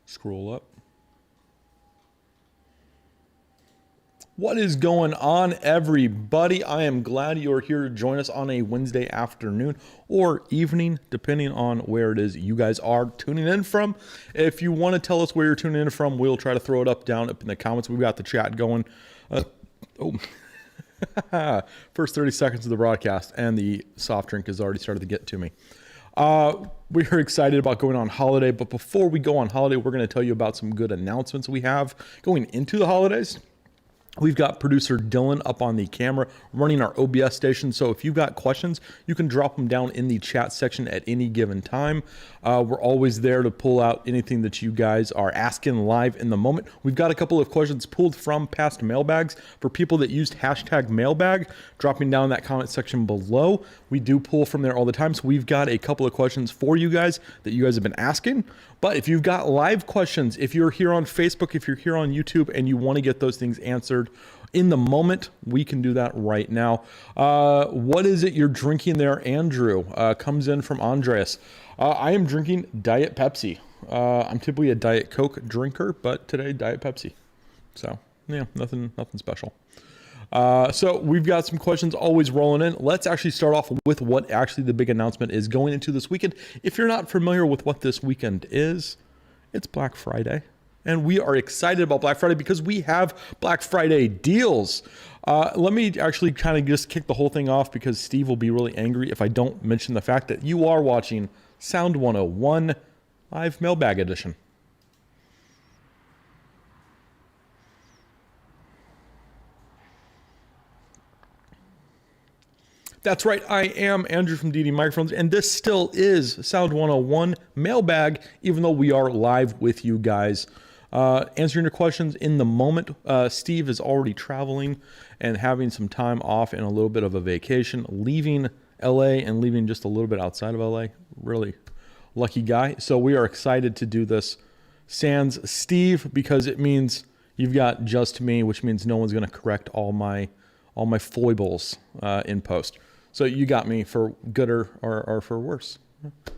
Scroll up. What is going on, everybody? I am glad you're here to join us on a Wednesday afternoon or evening, depending on where it is you guys are tuning in from. If you want to tell us where you're tuning in from, we'll try to throw it up down up in the comments. We've got the chat going. First 30 seconds of the broadcast, and the soft drink has already started to get to me. We're excited about going on holiday, but before we go on holiday, we're going to tell you about some good announcements we have going into the holidays. We've got producer Dylan up on the camera running our OBS station. So if you've got questions, you can drop them down in the chat section at any given time. We're always there to pull out anything that you guys are asking live in the moment. We've got a couple of questions pulled from past mailbags for people that used hashtag mailbag, dropping down in that comment section below. We do pull from there all the time. So we've got a couple of questions for you guys that you guys have been asking. But if you've got live questions, if you're here on Facebook, if you're here on YouTube, and you want to get those things answered in the moment, we can do that right now. What is it you're drinking there, Andrew? Comes in from Andreas. I am drinking Diet Pepsi. I'm typically a Diet Coke drinker, but today Diet Pepsi. So yeah, nothing special. So we've got some questions always rolling in. Let's actually start off with what actually the big announcement is going into this weekend. If you're not familiar with what this weekend is, it's Black Friday. And we are excited about Black Friday because we have Black Friday deals. Let me actually kind of just kick the whole thing off because Steve will be really angry if I don't mention the fact that you are watching Sound 101 Live Mailbag Edition. That's right, I am Andrew from DD Microphones, and this still is Sound 101 Mailbag, even though we are live with you guys. Answering your questions in the moment. Steve is already traveling and having some time off and a little bit of a vacation, leaving LA and leaving just a little bit outside of LA. Really lucky guy. So we are excited to do this sans Steve because it means you've got just me, which means no one's going to correct all my foibles in post. So you got me for gooder or for worse.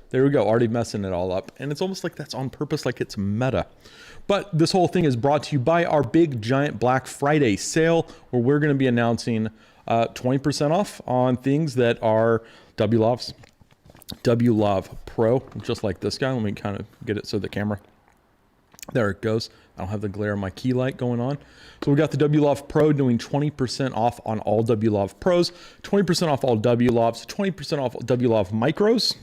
There we go, already messing it all up. And it's almost like that's on purpose, like it's meta. But this whole thing is brought to you by our big giant Black Friday sale, where we're going to be announcing 20% off on things that are WLAVs. WLAV Pro, just like this guy. Let me kind of get it so the camera, there it goes. I don't have the glare of my key light going on. So we got the WLAV Pro doing 20% off on all WLAV Pros, 20% off all WLAVs, 20% off WLAV Micros.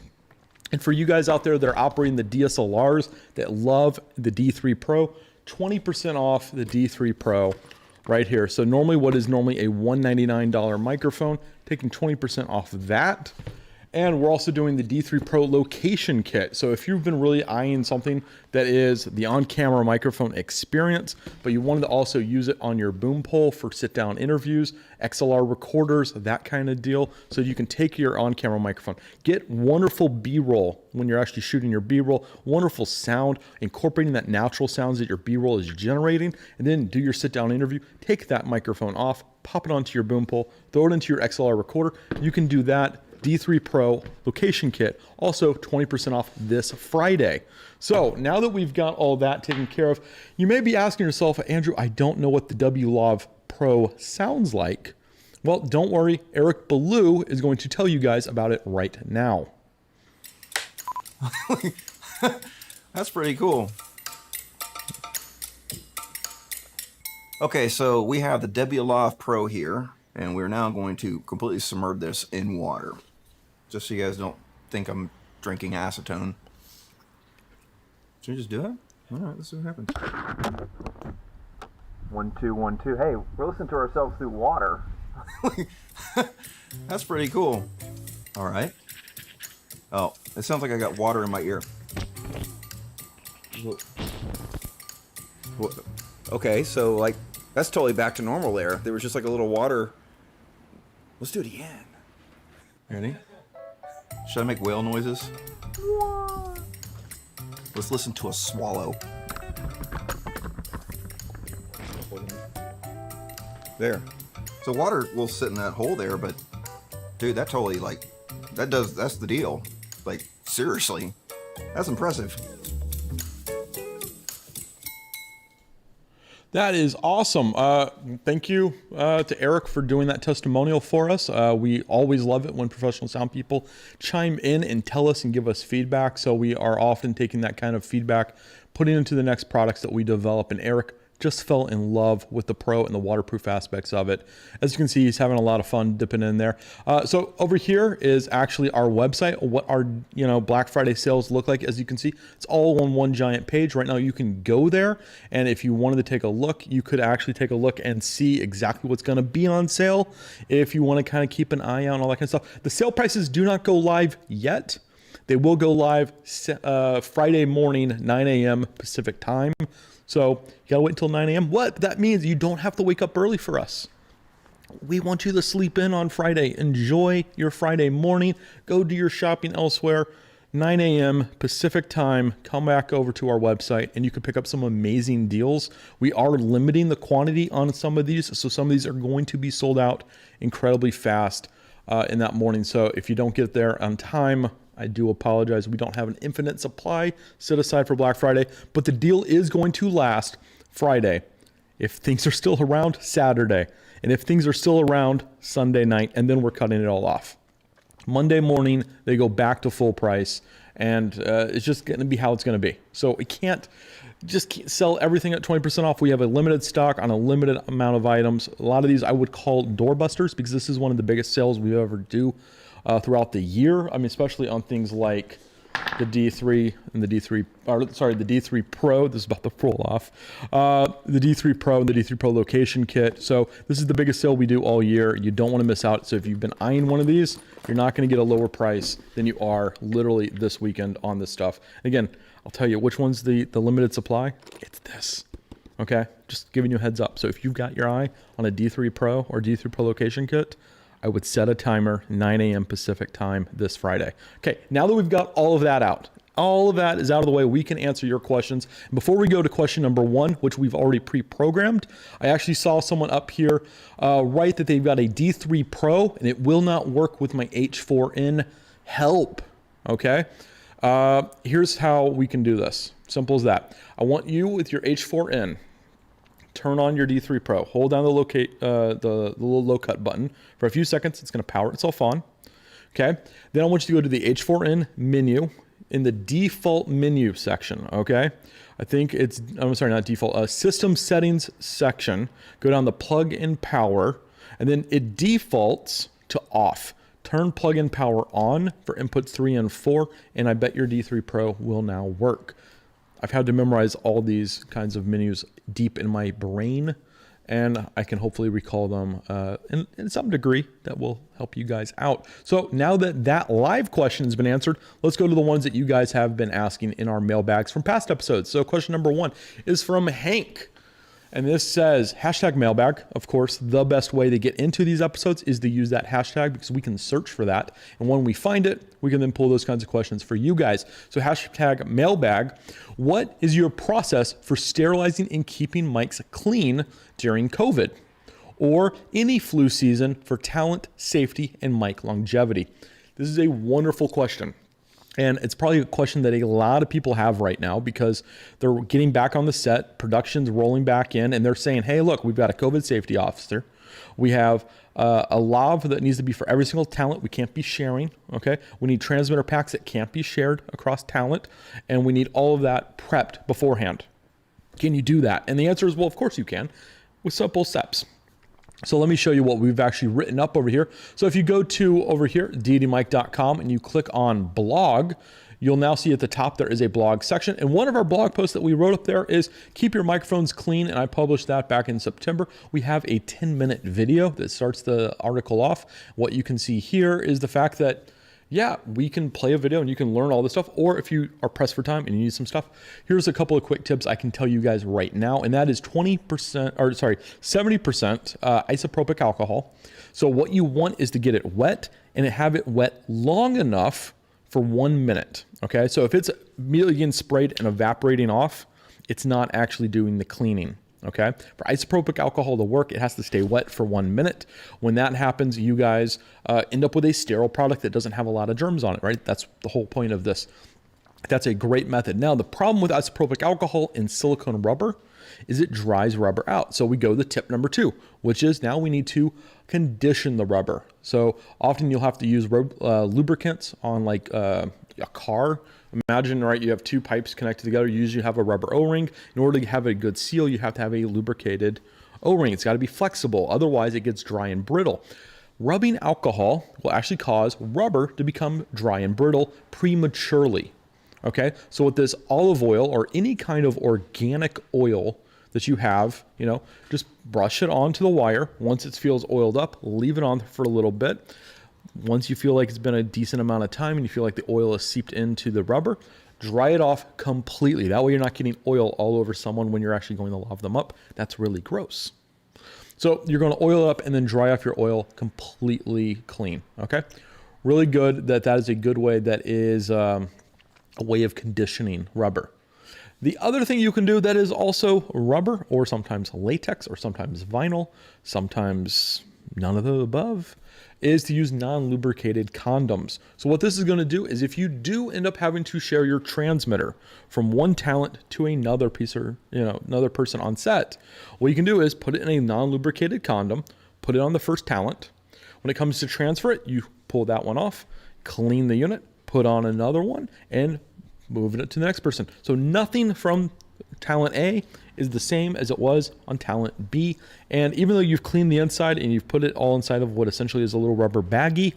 And for you guys out there that are operating the DSLRs that love the D3 Pro, 20% off the D3 Pro right here. So normally what is normally a $199 microphone, taking 20% off of that. And we're also doing the D3 Pro location kit. So if you've been really eyeing something that is the on-camera microphone experience, but you wanted to also use it on your boom pole for sit-down interviews, XLR recorders, that kind of deal, so you can take your on-camera microphone, get wonderful B-roll when you're actually shooting your B-roll, wonderful sound, incorporating that natural sounds that your B-roll is generating, and then do your sit-down interview, take that microphone off, pop it onto your boom pole, throw it into your XLR recorder. You can do that. D3 Pro location kit, also 20% off this Friday. So now that we've got all that taken care of, you may be asking yourself, Andrew, I don't know what the WLAV Pro sounds like. Well, don't worry. Eric Ballou is going to tell you guys about it right now. That's pretty cool. Okay, so we have the WLAV Pro here, and we're now going to completely submerge this in water. Just so you guys don't think I'm drinking acetone. Should we just do it? All right, let's see what happens. 1, 2, 1, 2. Hey, we're listening to ourselves through water. That's pretty cool. All right. Oh, it sounds like I got water in my ear. Okay, so like that's totally back to normal there. There was just like a little water. Let's do it again. Ready? Should I make whale noises? Let's listen to a swallow. There. So water will sit in that hole there, but dude, that totally like, that's the deal. Like, seriously. That's impressive. That is awesome. Thank you to Eric for doing that testimonial for us. We always love it when professional sound people chime in and tell us and give us feedback. So we are often taking that kind of feedback, putting it into the next products that we develop. And Eric just fell in love with the Pro and the waterproof aspects of it. As you can see, he's having a lot of fun dipping in there. So over here is actually our website, what our Black Friday sales look like. As you can see, it's all on one giant page. Right now you can go there, and if you wanted to take a look, you could actually take a look and see exactly what's going to be on sale if you want to kind of keep an eye out on all that kind of stuff. The sale prices do not go live yet. They will go live Friday morning, 9 a.m. Pacific time. So you gotta wait until 9 a.m. What that means, you don't have to wake up early for us. We want you to sleep in on Friday. Enjoy your Friday morning. Go do your shopping elsewhere. 9 a.m. Pacific time. Come back over to our website and you can pick up some amazing deals. We are limiting the quantity on some of these, so some of these are going to be sold out incredibly fast in that morning. So if you don't get there on time, I do apologize. We don't have an infinite supply set aside for Black Friday, but the deal is going to last Friday. If things are still around, Saturday. And if things are still around, Sunday night, and then we're cutting it all off. Monday morning, they go back to full price, and it's just going to be how it's going to be. So we can't sell everything at 20% off. We have a limited stock on a limited amount of items. A lot of these I would call doorbusters because this is one of the biggest sales we ever do throughout the year. I mean, especially on things like the D3 and the D3, the D3 Pro. This is about to roll off. The D3 Pro and the D3 Pro location kit. So this is the biggest sale we do all year. You don't want to miss out. So if you've been eyeing one of these, you're not going to get a lower price than you are literally this weekend on this stuff. And again, I'll tell you which one's the limited supply. It's this. Okay, just giving you a heads up. So if you've got your eye on a D3 Pro or D3 Pro location kit, I would set a timer, 9 a.m. Pacific time this Friday. Okay, now that we've got all of that out, all of that is out of the way, we can answer your questions. And before we go to question number one, which we've already pre-programmed, I actually saw someone up here write that they've got a D3 Pro and it will not work with my H4n. Help, okay? Here's how we can do this. Simple as that. I want you with your H4n, turn on your D3 Pro, hold down the little low cut button for a few seconds. It's going to power itself on. Okay. Then I want you to go to the H4n menu in the default menu section. Okay. I think it's, I'm sorry, not default, system settings section. Go down the plug in power and then it defaults to off. Turn plug-in power on for inputs 3 and 4, and I bet your D3 Pro will now work. I've had to memorize all these kinds of menus deep in my brain, and I can hopefully recall them in some degree that will help you guys out. So now that that live question has been answered, let's go to the ones that you guys have been asking in our mailbags from past episodes. So question number one is from Hank. And this says, hashtag mailbag. Of course, the best way to get into these episodes is to use that hashtag because we can search for that. And when we find it, we can then pull those kinds of questions for you guys. So hashtag mailbag. What is your process for sterilizing and keeping mics clean during COVID or any flu season for talent, safety, and mic longevity? This is a wonderful question. And it's probably a question that a lot of people have right now because they're getting back on the set, production's rolling back in, and they're saying, hey, look, we've got a COVID safety officer. We have a lav that needs to be for every single talent. We can't be sharing, okay? We need transmitter packs that can't be shared across talent, and we need all of that prepped beforehand. Can you do that? And the answer is, well, of course you can, with simple steps. So let me show you what we've actually written up over here. So if you go to over here, deitymike.com, and you click on blog, you'll now see at the top there is a blog section. And one of our blog posts that we wrote up there is keep your microphones clean. And I published that back in September. We have a 10-minute video that starts the article off. What you can see here is the fact that yeah, we can play a video and you can learn all this stuff. Or if you are pressed for time and you need some stuff, here's a couple of quick tips I can tell you guys right now. And that is 70% isopropyl alcohol. So what you want is to get it wet and have it wet long enough for 1 minute. Okay. So if it's immediately getting sprayed and evaporating off, it's not actually doing the cleaning. Okay. For isopropyl alcohol to work, it has to stay wet for 1 minute. When that happens, you guys end up with a sterile product that doesn't have a lot of germs on it, right? That's the whole point of this. That's a great method. Now, the problem with isopropyl alcohol and silicone rubber is it dries rubber out. So we go to tip number 2, which is now we need to condition the rubber. So often you'll have to use lubricants on like a car. Imagine, right, you have 2 pipes connected together. You usually have a rubber O-ring. In order to have a good seal, you have to have a lubricated O-ring. It's got to be flexible. Otherwise, it gets dry and brittle. Rubbing alcohol will actually cause rubber to become dry and brittle prematurely. Okay, so with this olive oil or any kind of organic oil that you have, just brush it onto the wire. Once it feels oiled up, leave it on for a little bit. Once you feel like it's been a decent amount of time and you feel like the oil is seeped into the rubber, dry it off completely. That way you're not getting oil all over someone when you're actually going to lave them up. That's really gross. So you're going to oil it up and then dry off your oil completely clean. Okay, really good. That is a good way. That is a way of conditioning rubber. The other thing you can do that is also rubber, or sometimes latex, or sometimes vinyl, sometimes none of the above, is to use non-lubricated condoms. So what this is going to do is if you do end up having to share your transmitter from one talent to another another person on set, what you can do is put it in a non-lubricated condom, put it on the first talent. When it comes to transfer it, you pull that one off, clean the unit, put on another one, and move it to the next person. So nothing from talent A is the same as it was on talent B. And even though you've cleaned the inside and you've put it all inside of what essentially is a little rubber baggie,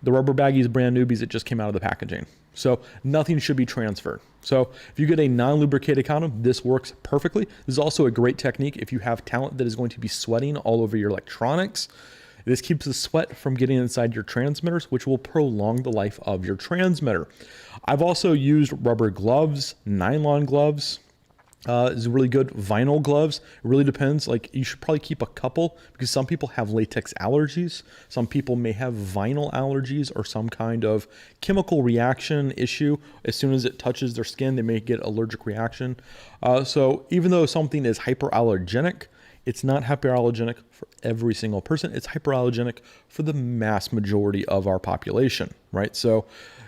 the rubber baggie is brand new because it just came out of the packaging. So nothing should be transferred. So if you get a non-lubricated condom, this works perfectly. This is also a great technique if you have talent that is going to be sweating all over your electronics. This keeps the sweat from getting inside your transmitters, which will prolong the life of your transmitter. I've also used rubber gloves, nylon gloves. Is really good. Vinyl gloves. It really depends. Like, you should probably keep a couple because some people have latex allergies. Some people may have vinyl allergies or some kind of chemical reaction issue. As soon as it touches their skin, they may get allergic reaction. So even though something is hyperallergenic, it's not hyperallergenic for every single person. It's hyperallergenic for the mass majority of our population, right? So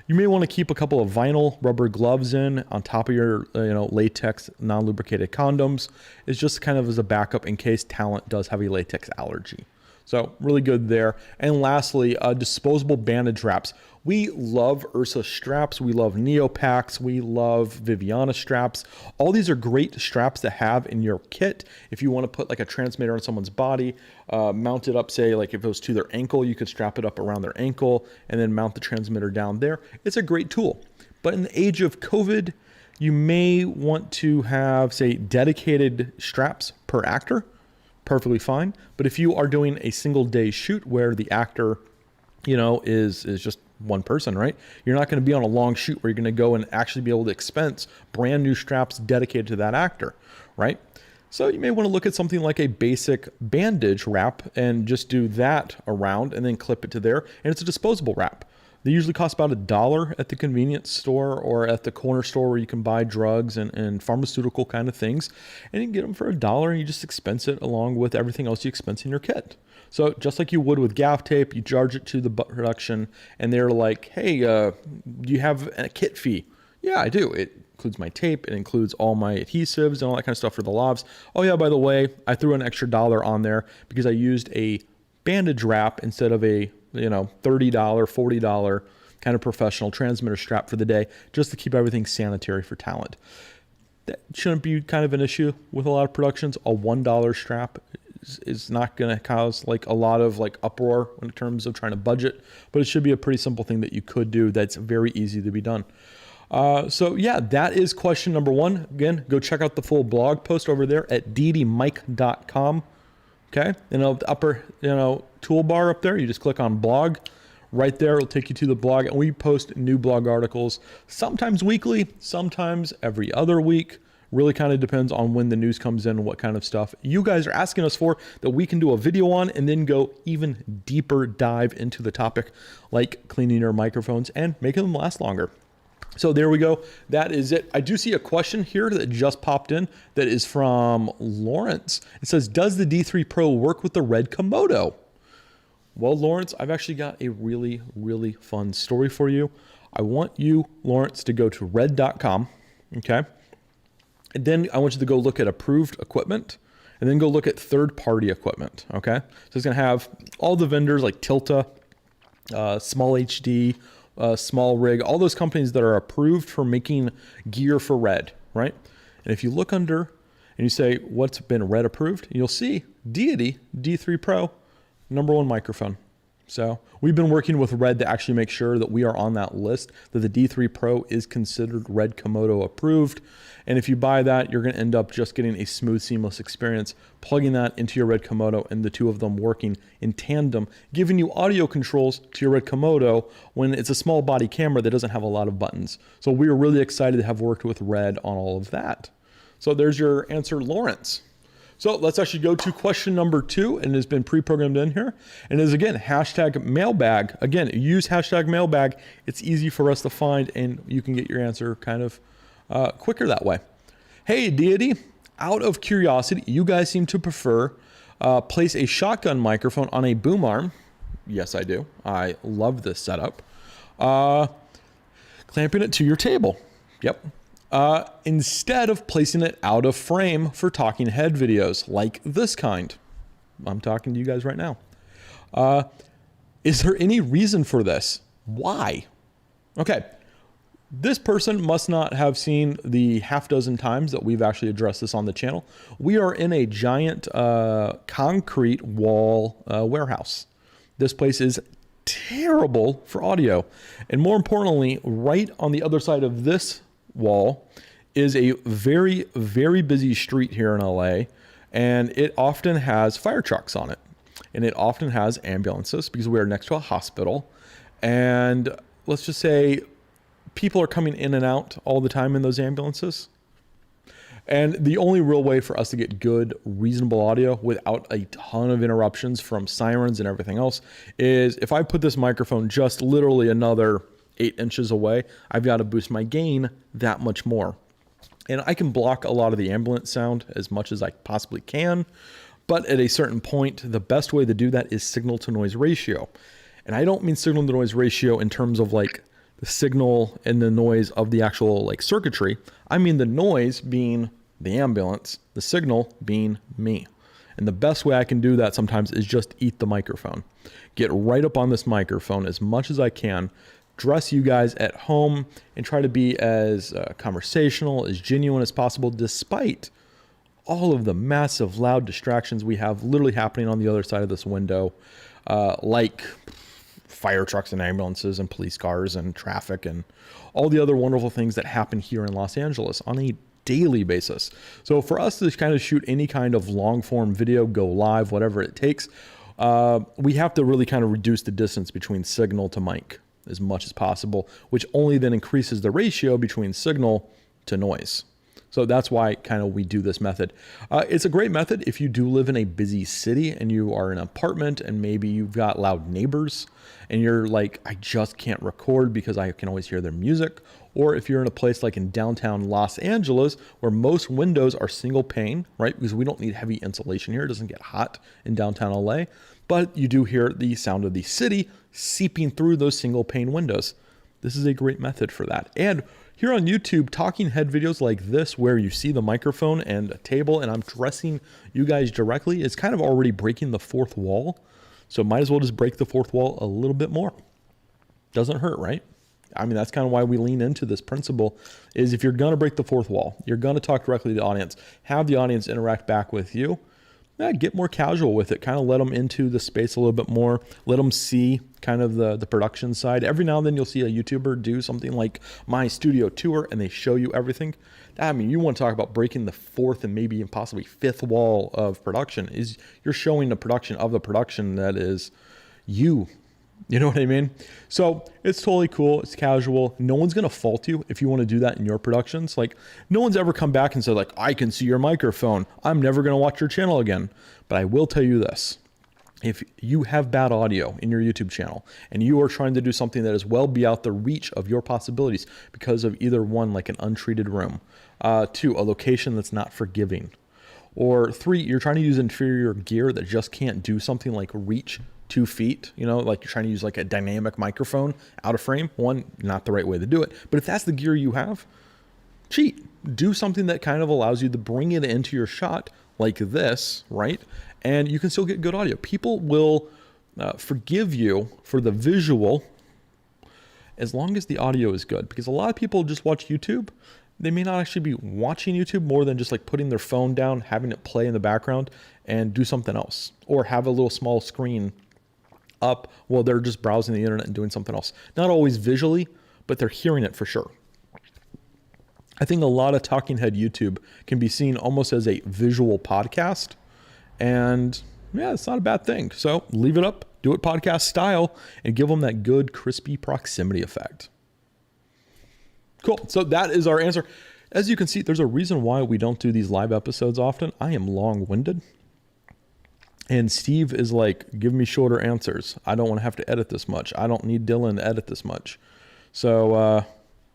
you may want to keep a couple of vinyl rubber gloves in on top of your latex non-lubricated condoms. It's just kind of as a backup in case talent does have a latex allergy. So really good there. And lastly, disposable bandage wraps. We love Ursa straps. We love Neopacks. We love Viviana straps. All these are great straps to have in your kit. If you want to put like a transmitter on someone's body, mount it up, say like if it was to their ankle, you could strap it up around their ankle and then mount the transmitter down there. It's a great tool. But in the age of COVID, you may want to have, say, dedicated straps per actor. Perfectly fine. But if you are doing a single day shoot where the actor, is just one person, right? You're not going to be on a long shoot where you're going to go and actually be able to expense brand new straps dedicated to that actor, right? So you may want to look at something like a basic bandage wrap and just do that around and then clip it to there. And it's a disposable wrap. They usually cost about $1 at the convenience store or at the corner store where you can buy drugs and pharmaceutical kind of things. And you can get them for $1 and you just expense it along with everything else you expense in your kit. So just like you would with gaff tape, you charge it to the production and they're like, hey, do you have a kit fee? Yeah, I do. It includes my tape. It includes all my adhesives and all that kind of stuff for the lavs. Oh yeah, by the way, I threw an extra $1 on there because I used a bandage wrap instead of a $30, $40 kind of professional transmitter strap for the day, just to keep everything sanitary for talent. That shouldn't be kind of an issue with a lot of productions. A $1 strap is not going to cause like a lot of like uproar in terms of trying to budget, but it should be a pretty simple thing that you could do that's very easy to be done. So yeah, that is question number 1. Again, go check out the full blog post over there at ddmike.com. Okay, and the upper toolbar up there, you just click on blog. Right there, it'll take you to the blog, and we post new blog articles, sometimes weekly, sometimes every other week. Really kind of depends on when the news comes in and what kind of stuff you guys are asking us for that we can do a video on and then go even deeper dive into the topic, like cleaning your microphones and making them last longer. So there we go. That is it. I do see a question here that just popped in that is from Lawrence. It says, does the D3 Pro work with the Red Komodo? Well, Lawrence, I've actually got a really, really fun story for you. I want you, Lawrence, to go to red.com, okay? And then I want you to go look at approved equipment and then go look at third-party equipment, okay? So it's gonna have all the vendors like Tilta, Small HD, Small Rig, all those companies that are approved for making gear for Red, right? And if you look under and you say, what's been Red approved, you'll see Deity D3 Pro, #1 microphone. So we've been working with Red to actually make sure that we are on that list, that the D3 Pro is considered Red Komodo approved. And if you buy that, you're going to end up just getting a smooth, seamless experience, plugging that into your Red Komodo and the two of them working in tandem, giving you audio controls to your Red Komodo when it's a small body camera that doesn't have a lot of buttons. So we are really excited to have worked with Red on all of that. So there's your answer, Lawrence. So let's actually go to question number 2, and it has been pre-programmed in here. And it is again, #mailbag. Again, use #mailbag. It's easy for us to find, and you can get your answer kind of quicker that way. Hey, Deity, out of curiosity, you guys seem to prefer place a shotgun microphone on a boom arm. Yes, I do. I love this setup. Clamping it to your table. Yep. Instead of placing it out of frame for talking head videos like this kind. I'm talking to you guys right now. Is there any reason for this? Why? Okay. This person must not have seen the half dozen times that we've actually addressed this on the channel. We are in a giant concrete wall warehouse. This place is terrible for audio. And more importantly, right on the other side of this wall is a very, very busy street here in LA, and it often has fire trucks on it, and it often has ambulances because we are next to a hospital. And let's just say people are coming in and out all the time in those ambulances. And the only real way for us to get good, reasonable audio without a ton of interruptions from sirens and everything else is if I put this microphone just literally another 8 inches away, I've got to boost my gain that much more. And I can block a lot of the ambulance sound as much as I possibly can. But at a certain point, the best way to do that is signal to noise ratio. And I don't mean signal to noise ratio in terms of like the signal and the noise of the actual like circuitry. I mean the noise being the ambulance, the signal being me. And the best way I can do that sometimes is just eat the microphone. Get right up on this microphone as much as I can, dress you guys at home, and try to be as conversational, as genuine as possible, despite all of the massive loud distractions we have literally happening on the other side of this window, like fire trucks and ambulances and police cars and traffic and all the other wonderful things that happen here in Los Angeles on a daily basis. So for us to kind of shoot any kind of long form video, go live, whatever it takes, we have to really kind of reduce the distance between signal to mic as much as possible, which only then increases the ratio between signal to noise. So that's why kind of we do this method. It's a great method if you do live in a busy city and you are in an apartment and maybe you've got loud neighbors and you're like, I just can't record because I can always hear their music. Or if you're in a place like in downtown Los Angeles where most windows are single pane, right? Because we don't need heavy insulation here. It doesn't get hot in downtown LA, but you do hear the sound of the city seeping through those single pane windows. This is a great method for that. And here on YouTube, talking head videos like this, where you see the microphone and a table and I'm dressing you guys directly, is kind of already breaking the fourth wall. So might as well just break the fourth wall a little bit more. Doesn't hurt, right? I mean, that's kind of why we lean into this principle is if you're going to break the fourth wall, you're going to talk directly to the audience, have the audience interact back with you. Get more casual with it, kind of let them into the space a little bit more, let them see kind of the production side. Every now and then you'll see a YouTuber do something like my studio tour and they show you everything. I mean, you want to talk about breaking the fourth and maybe even possibly fifth wall of production is you're showing the production of the production that is you. You know what I mean? So it's totally cool. It's casual. No one's going to fault you if you want to do that in your productions. Like no one's ever come back and said like, I can see your microphone. I'm never going to watch your channel again. But I will tell you this. If you have bad audio in your YouTube channel and you are trying to do something that is well beyond the reach of your possibilities because of either one, like an untreated room, 2, a location that's not forgiving, or 3, you're trying to use inferior gear that just can't do something like reach 2 feet, you know, like you're trying to use like a dynamic microphone out of frame. 1, not the right way to do it. But if that's the gear you have, cheat. do something that kind of allows you to bring it into your shot like this, right? And you can still get good audio. People will forgive you for the visual as long as the audio is good, because a lot of people just watch YouTube. They may not actually be watching YouTube more than just like putting their phone down, having it play in the background and do something else, or have a little small screen up while they're just browsing the internet and doing something else. Not always visually, but they're hearing it for sure. I think a lot of talking head YouTube can be seen almost as a visual podcast, and yeah, it's not a bad thing. So leave it up, do it podcast style, and give them that good crispy proximity effect. Cool. So that is our answer. As you can see, there's a reason why we don't do these live episodes often. I am long-winded. And Steve is like, give me shorter answers. I don't want to have to edit this much. I don't need Dylan to edit this much. So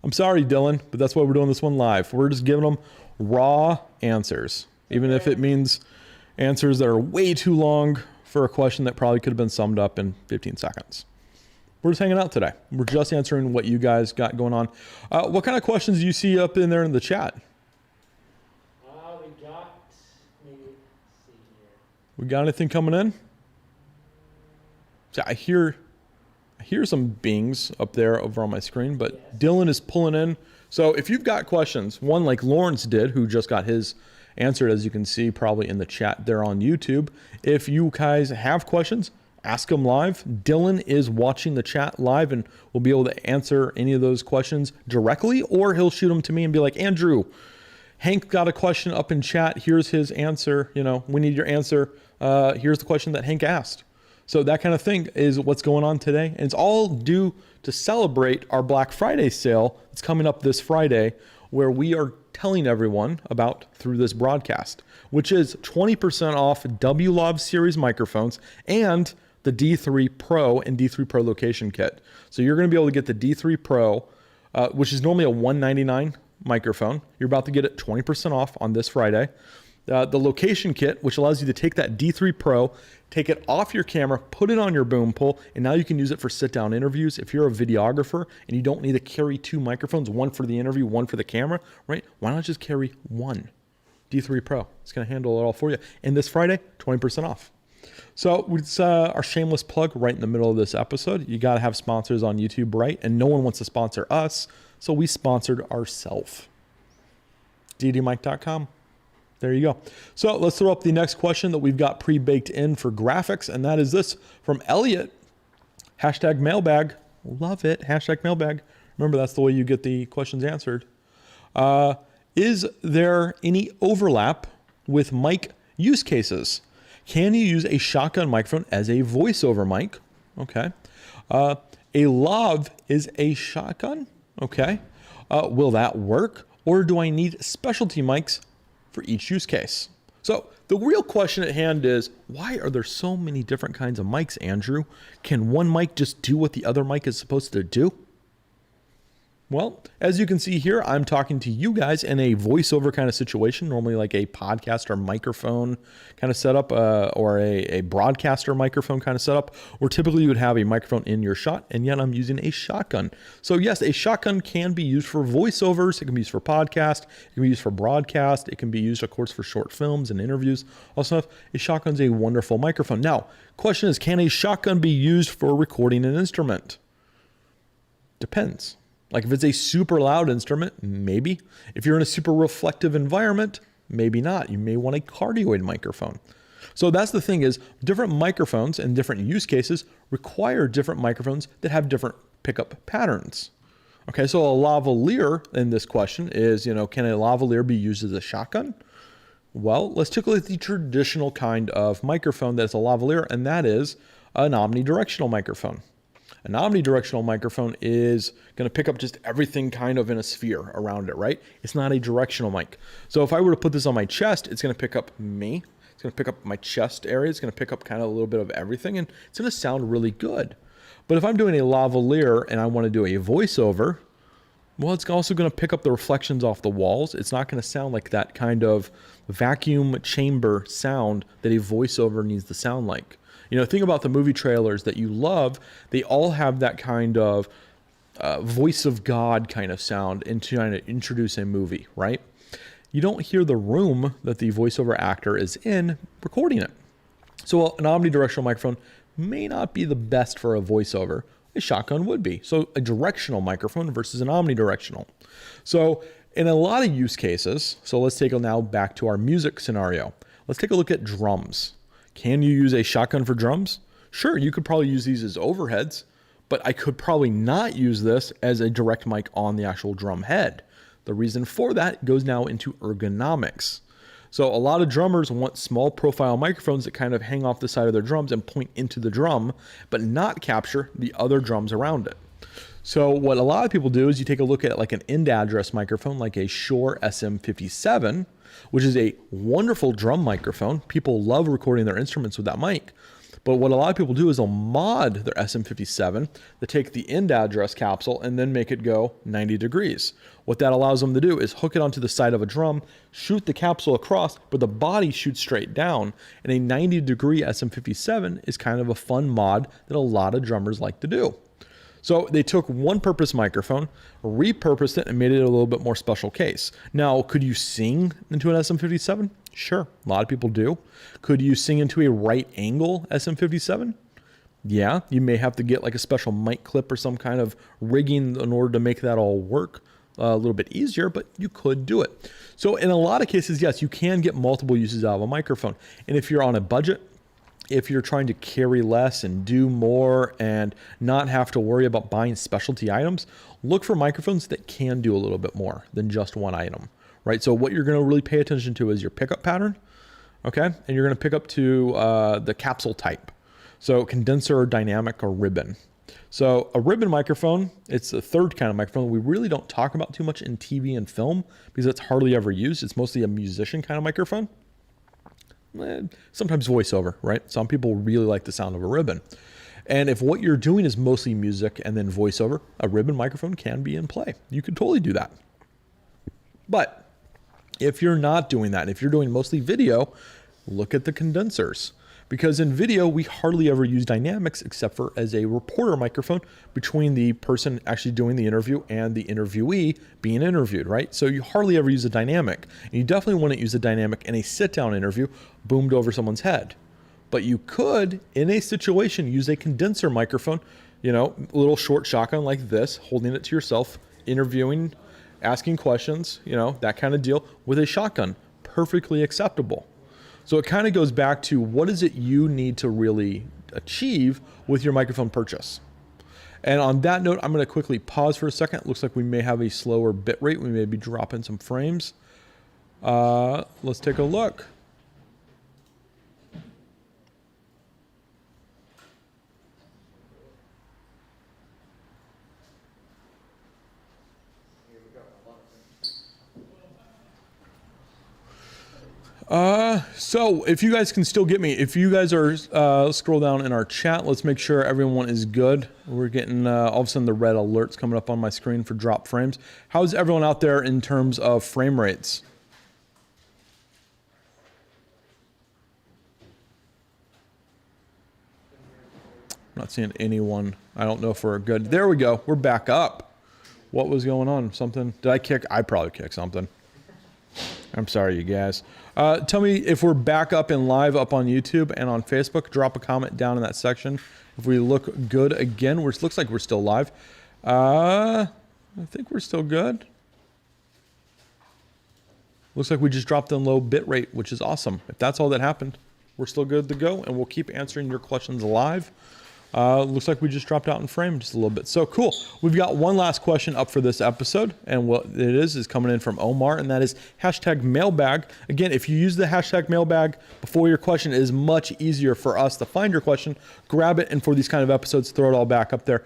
I'm sorry, Dylan, but that's why we're doing this one live. We're just giving them raw answers, even if it means answers that are way too long for a question that probably could have been summed up in 15 seconds. We're just hanging out today. We're just answering what you guys got going on. What kind of questions do you see up in there in the chat? We got, maybe, let's see here. We got anything coming in? So I hear some bings up there over on my screen, but yes. Dylan is pulling in. So if you've got questions, one like Lawrence did, who just got his answered, as you can see, probably in the chat there on YouTube. If you guys have questions, ask them live. Dylan is watching the chat live and will be able to answer any of those questions directly, or he'll shoot them to me and be like, Andrew, Hank got a question up in chat. Here's his answer. You know, we need your answer. Here's the question that Hank asked. So that kind of thing is what's going on today. And it's all due to celebrate our Black Friday sale. It's coming up this Friday, where we are telling everyone about through this broadcast, which is 20% off WLAV series microphones and the D3 Pro and D3 Pro location kit. So you're going to be able to get the D3 Pro, which is normally a $199 microphone. You're about to get it 20% off on this Friday. The location kit, which allows you to take that D3 Pro, take it off your camera, put it on your boom pole, and now you can use it for sit-down interviews. If you're a videographer and you don't need to carry two microphones, one for the interview, one for the camera, right? Why not just carry one D3 Pro? It's going to handle it all for you. And this Friday, 20% off. So it's our shameless plug right in the middle of this episode. You got to have sponsors on YouTube, right? And no one wants to sponsor us, so we sponsored ourselves. ddmike.com. There you go. So let's throw up the next question that we've got pre-baked in for graphics, and that is this from Elliot. Hashtag mailbag. Love it. Hashtag mailbag. Remember, that's the way you get the questions answered. Is there any overlap with mic use cases? Can you use a shotgun microphone as a voiceover mic? Okay. A lav is a shotgun? Okay. Will that work? Or do I need specialty mics for each use case? So the real question at hand is, why are there so many different kinds of mics, Andrew? Can one mic just do what the other mic is supposed to do? Well, as you can see here, I'm talking to you guys in a voiceover kind of situation, normally like a podcaster microphone kind of setup, or a broadcaster microphone kind of setup, where typically you would have a microphone in your shot, and yet I'm using a shotgun. So yes, a shotgun can be used for voiceovers, it can be used for podcast, it can be used for broadcast, it can be used, of course, for short films and interviews. Also, a shotgun's a wonderful microphone. Now, question is, can a shotgun be used for recording an instrument? Depends. Like if it's a super loud instrument, maybe. If you're in a super reflective environment, maybe not. You may want a cardioid microphone. So that's the thing, is different microphones and different use cases require different microphones that have different pickup patterns. Okay, so a lavalier in this question is, can a lavalier be used as a shotgun? Well, let's take a look at the traditional kind of microphone that's a lavalier, and that is an omnidirectional microphone. An omnidirectional microphone is going to pick up just everything kind of in a sphere around it, right? It's not a directional mic. So if I were to put this on my chest, it's going to pick up me. It's going to pick up my chest area. It's going to pick up kind of a little bit of everything, and it's going to sound really good. But if I'm doing a lavalier and I want to do a voiceover, well, it's also going to pick up the reflections off the walls. It's not going to sound like that kind of vacuum chamber sound that a voiceover needs to sound like. Think about the movie trailers that you love. They all have that kind of voice of God kind of sound into trying to introduce a movie, right? you don't hear the room that the voiceover actor is in recording it. So an omnidirectional microphone may not be the best for a voiceover. A shotgun would be. So a directional microphone versus an omnidirectional. So in a lot of use cases, so let's take it now back to our music scenario. Let's take a look at drums. Can you use a shotgun for drums? Sure, you could probably use these as overheads, but I could probably not use this as a direct mic on the actual drum head. The reason for that goes now into ergonomics. So a lot of drummers want small profile microphones that kind of hang off the side of their drums and point into the drum, but not capture the other drums around it. So what a lot of people do is you take a look at like an end address microphone, like a Shure SM57, which is a wonderful drum microphone. People love recording their instruments with that mic. But what a lot of people do is they'll mod their SM57 to take the end address capsule and then make it go 90 degrees. What that allows them to do is hook it onto the side of a drum, shoot the capsule across, but the body shoots straight down. And a 90 degree SM57 is kind of a fun mod that a lot of drummers like to do. So they took one purpose microphone, repurposed it, and made it a little bit more special case. Now, could you sing into an SM57? Sure, a lot of people do. Could you sing into a right angle SM57? Yeah, you may have to get like a special mic clip or some kind of rigging in order to make that all work a little bit easier, but you could do it. So in a lot of cases, yes, you can get multiple uses out of a microphone. And if you're on a budget, if you're trying to carry less and do more and not have to worry about buying specialty items, look for microphones that can do a little bit more than just one item, right? So what you're going to really pay attention to is your pickup pattern, okay? And you're going to pick up to the capsule type. So condenser or dynamic or ribbon. So a ribbon microphone, it's the third kind of microphone we really don't talk about too much in TV and film because it's hardly ever used. It's mostly a musician kind of microphone. Sometimes voiceover, right? Some people really like the sound of a ribbon. And if what you're doing is mostly music and then voiceover, a ribbon microphone can be in play. You could totally do that. But if you're not doing that, if you're doing mostly video, look at the condensers. Because in video, we hardly ever use dynamics except for as a reporter microphone between the person actually doing the interview and the interviewee being interviewed, right? So you hardly ever use a dynamic. And you definitely wouldn't use a dynamic in a sit-down interview boomed over someone's head. But you could, in a situation, use a condenser microphone, you know, a little short shotgun like this, holding it to yourself, interviewing, asking questions, you know, that kind of deal with a shotgun. Perfectly acceptable. So it kind of goes back to what is it you need to really achieve with your microphone purchase. And on that note, I'm going to quickly pause for a second. It looks like we may have a slower bit rate. We may be dropping some frames. Let's take a look. So if you guys can still get me, if you guys are, scroll down in our chat, let's make sure everyone is good. We're getting, all of a sudden the red alerts coming up on my screen for drop frames. How's everyone out there in terms of frame rates? I'm not seeing anyone. I don't know if we're good. There we go. We're back up. What was going on? Something, did I kick? I probably kicked something. I'm sorry, you guys. Tell me if we're back up and live up on YouTube and on Facebook. Drop a comment down in that section. If we look good again, which looks like we're still live. I think we're still good. Looks like we just dropped in low bit rate, which is awesome. If that's all that happened, we're still good to go, and we'll keep answering your questions live. Looks like we just dropped out in frame just a little bit. So cool. We've got one last question up for this episode, and what it is coming in from Omar, and that is hashtag mailbag. Again, if you use the hashtag mailbag before your question, it is much easier for us to find your question, grab it, and for these kind of episodes, throw it all back up there.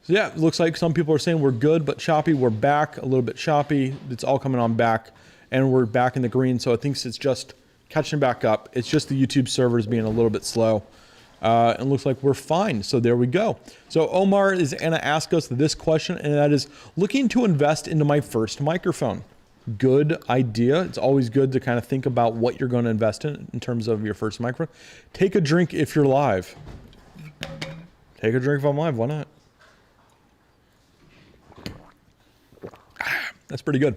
So yeah, it looks like some people are saying we're good, but choppy. We're back, a little bit choppy. It's all coming on back, and we're back in the green. So I think it's just catching back up. It's just the YouTube servers being a little bit slow. And looks like we're fine. So there we go. So Omar is going to ask us this question, and that is looking to invest into my first microphone. Good idea. It's always good to kind of think about what you're going to invest in terms of your first microphone. Take a drink if you're live. Take a drink if I'm live. Why not? That's pretty good.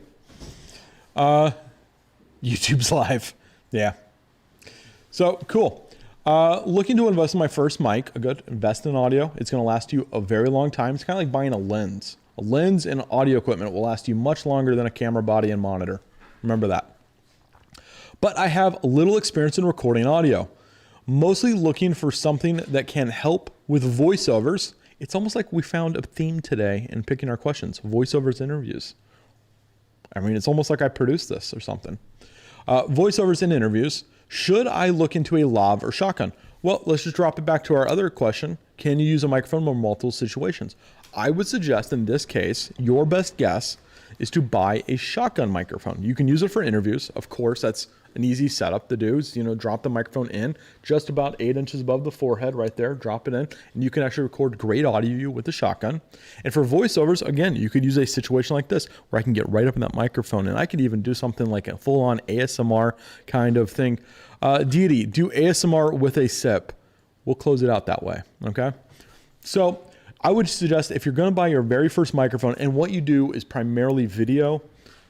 YouTube's live. Yeah. So cool. Looking to invest in my first mic. A good invest in audio. It's going to last you a very long time. It's kind of like buying a lens. A lens and audio equipment will last you much longer than a camera body and monitor. Remember that. But I have little experience in recording audio. Mostly looking for something that can help with voiceovers. It's almost like we found a theme today in picking our questions. Voiceovers interviews. I mean, it's almost like I produced this or something. Voiceovers and interviews. Should I look into a lav or shotgun? Well, let's just drop it back to our other question. Can you use a microphone in multiple situations? I would suggest in this case, your best guess is to buy a shotgun microphone. You can use it for interviews. Of course, that's an easy setup to do is, drop the microphone in just about 8 inches above the forehead right there, drop it in, and you can actually record great audio with the shotgun. And for voiceovers, again, you could use a situation like this where I can get right up in that microphone and I could even do something like a full-on ASMR kind of thing. Deity, do ASMR with a sip. We'll close it out that way, okay? So I would suggest if you're gonna buy your very first microphone and what you do is primarily video,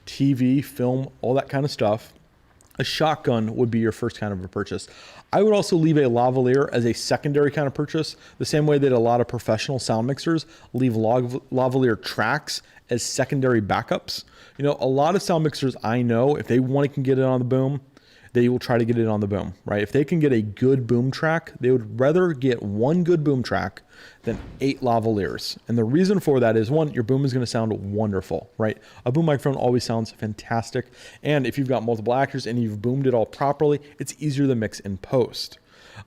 TV, film, all that kind of stuff, a shotgun would be your first kind of a purchase. I would also leave a lavalier as a secondary kind of purchase, the same way that a lot of professional sound mixers leave lavalier tracks as secondary backups. A lot of sound mixers I know, if they can get it on the boom, they will try to get it on the boom, right? If they can get a good boom track, they would rather get one good boom track than 8 lavaliers. And the reason for that is, one, your boom is going to sound wonderful, right? A boom microphone always sounds fantastic. And if you've got multiple actors and you've boomed it all properly, it's easier to mix in post.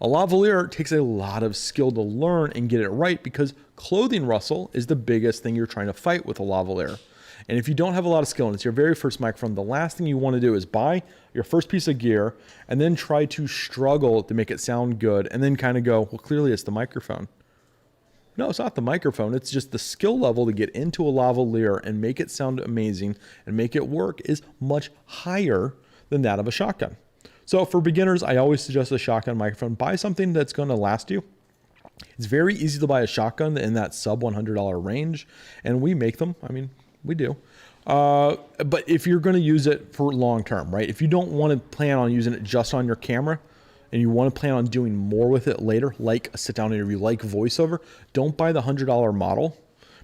A lavalier takes a lot of skill to learn and get it right because clothing rustle is the biggest thing you're trying to fight with a lavalier. And if you don't have a lot of skill and it's your very first microphone, the last thing you want to do is buy your first piece of gear and then try to struggle to make it sound good and then kind of go, well, clearly it's the microphone. No, it's not the microphone. It's just the skill level to get into a lavalier and make it sound amazing and make it work is much higher than that of a shotgun. So for beginners, I always suggest a shotgun microphone. Buy something that's going to last you. It's very easy to buy a shotgun in that sub $100 range, and we make them. I mean, we do. But if you're going to use it for long term, right? If you don't want to plan on using it just on your camera and you want to plan on doing more with it later, like a sit down interview, like voiceover, don't buy the $100 model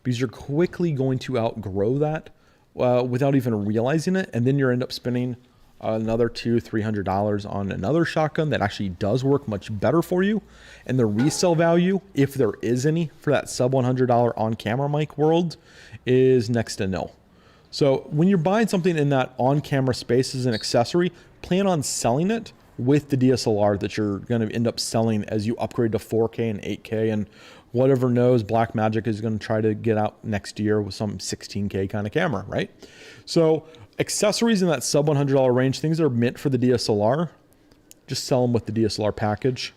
because you're quickly going to outgrow that without even realizing it. And then you end up spending another $200-$300 on another shotgun that actually does work much better for you. And the resale value, if there is any, for that sub $100 on camera mic world is next to nil. So when you're buying something in that on camera space as an accessory, plan on selling it with the DSLR that you're going to end up selling as you upgrade to 4K and 8K and whatever knows Blackmagic is going to try to get out next year with some 16K kind of camera, right? So accessories in that sub $100 range, things that are meant for the DSLR, just sell them with the DSLR package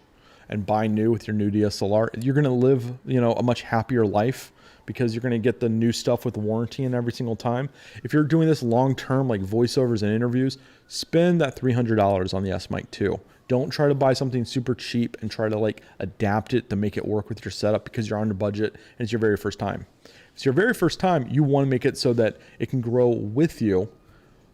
and buy new with your new DSLR. You're going to live, a much happier life because you're going to get the new stuff with warranty and every single time. If you're doing this long-term, like voiceovers and interviews, spend that $300 on the S-Mic 2. Don't try to buy something super cheap and try to adapt it to make it work with your setup because you're on your budget and it's your very first time. If it's your very first time, you want to make it so that it can grow with you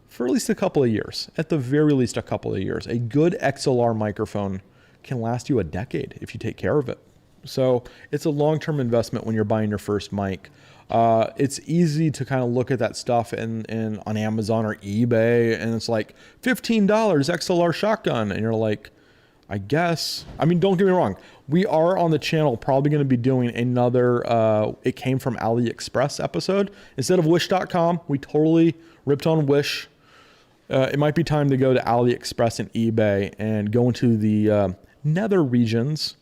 for at least a couple of years. At the very least, a couple of years. A good XLR microphone can last you a decade if you take care of it. So it's a long-term investment when you're buying your first mic. It's easy to kind of look at that stuff in on Amazon or eBay, and it's like $15 XLR shotgun, and you're like, I guess. I mean, don't get me wrong. We are on the channel probably going to be doing another It Came From AliExpress episode. Instead of Wish.com, we totally ripped on Wish. It might be time to go to AliExpress and eBay and go into the nether regions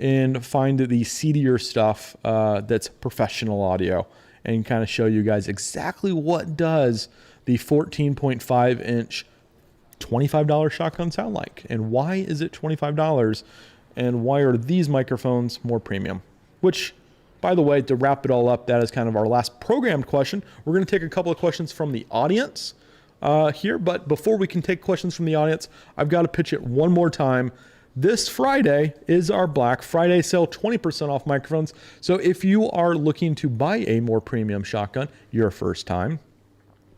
and find the seedier stuff that's professional audio and kind of show you guys exactly what does the 14.5 inch $25 shotgun sound like and why is it $25 and why are these microphones more premium. Which, by the way, to wrap it all up, that is kind of our last programmed question. We're going to take a couple of questions from the audience here, but before we can take questions from the audience, I've got to pitch it one more time. This Friday is our Black Friday sale, 20% off microphones. So if you are looking to buy a more premium shotgun, your first time,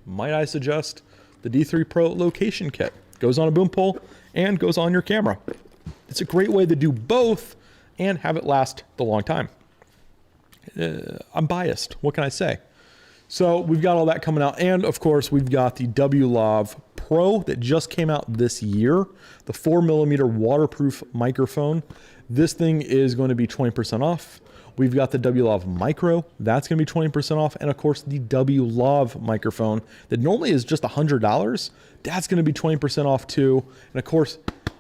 might I suggest the D3 Pro Location Kit. Goes on a boom pole and goes on your camera. It's a great way to do both and have it last the long time. I'm biased. What can I say? So we've got all that coming out. And of course, we've got the WLav Pro that just came out this year, the 4mm waterproof microphone. This thing is going to be 20% off. We've got the WLav Micro, that's going to be 20% off. And of course, the WLav microphone that normally is just $100, that's going to be 20% off too. And of course,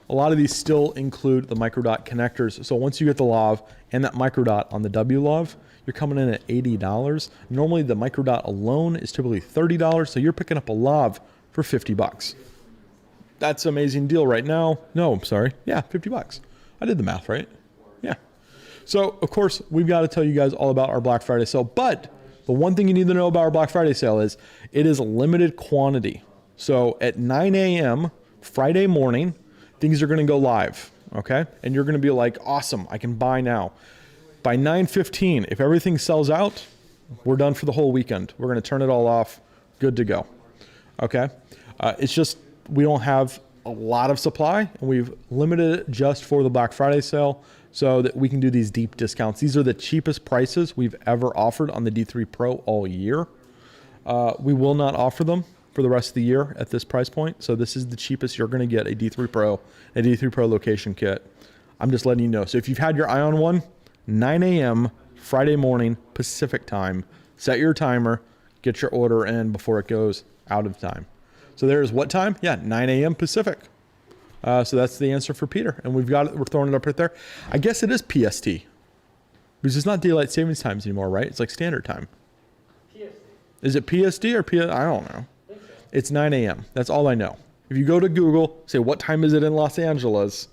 a lot of these still include the microdot connectors. So once you get the Lav and that microdot on the WLav, you're coming in at $80. Normally the microdot alone is typically $30. So you're picking up a Lav for 50 bucks. That's an amazing deal right now. No, I'm sorry. Yeah, 50 bucks. I did the math, right? Yeah. So of course we've got to tell you guys all about our Black Friday sale, but the one thing you need to know about our Black Friday sale is it is limited quantity. So at 9 a.m. Friday morning, things are going to go live. Okay. And you're going to be like, awesome, I can buy now. By 9:15, if everything sells out, we're done for the whole weekend. We're going to turn it all off. Good to go. Okay. It's just, we don't have a lot of supply and we've limited it just for the Black Friday sale so that we can do these deep discounts. These are the cheapest prices we've ever offered on the D3 Pro all year. We will not offer them for the rest of the year at this price point. So this is the cheapest you're going to get a D3 Pro, a D3 Pro location kit. I'm just letting you know. So if you've had your eye on one, 9 a.m. Friday morning Pacific time, set your timer, get your order in before it goes out of time. So there's what time? Yeah, 9 a.m. Pacific. So that's the answer for Peter. And we've got it, we're throwing it up right there. I guess it is PST because it's not daylight savings times anymore, right? It's like standard time. PST. Is it PST or I don't know. It's 9 a.m. That's all I know. If you go to Google, say, what time is it in Los Angeles?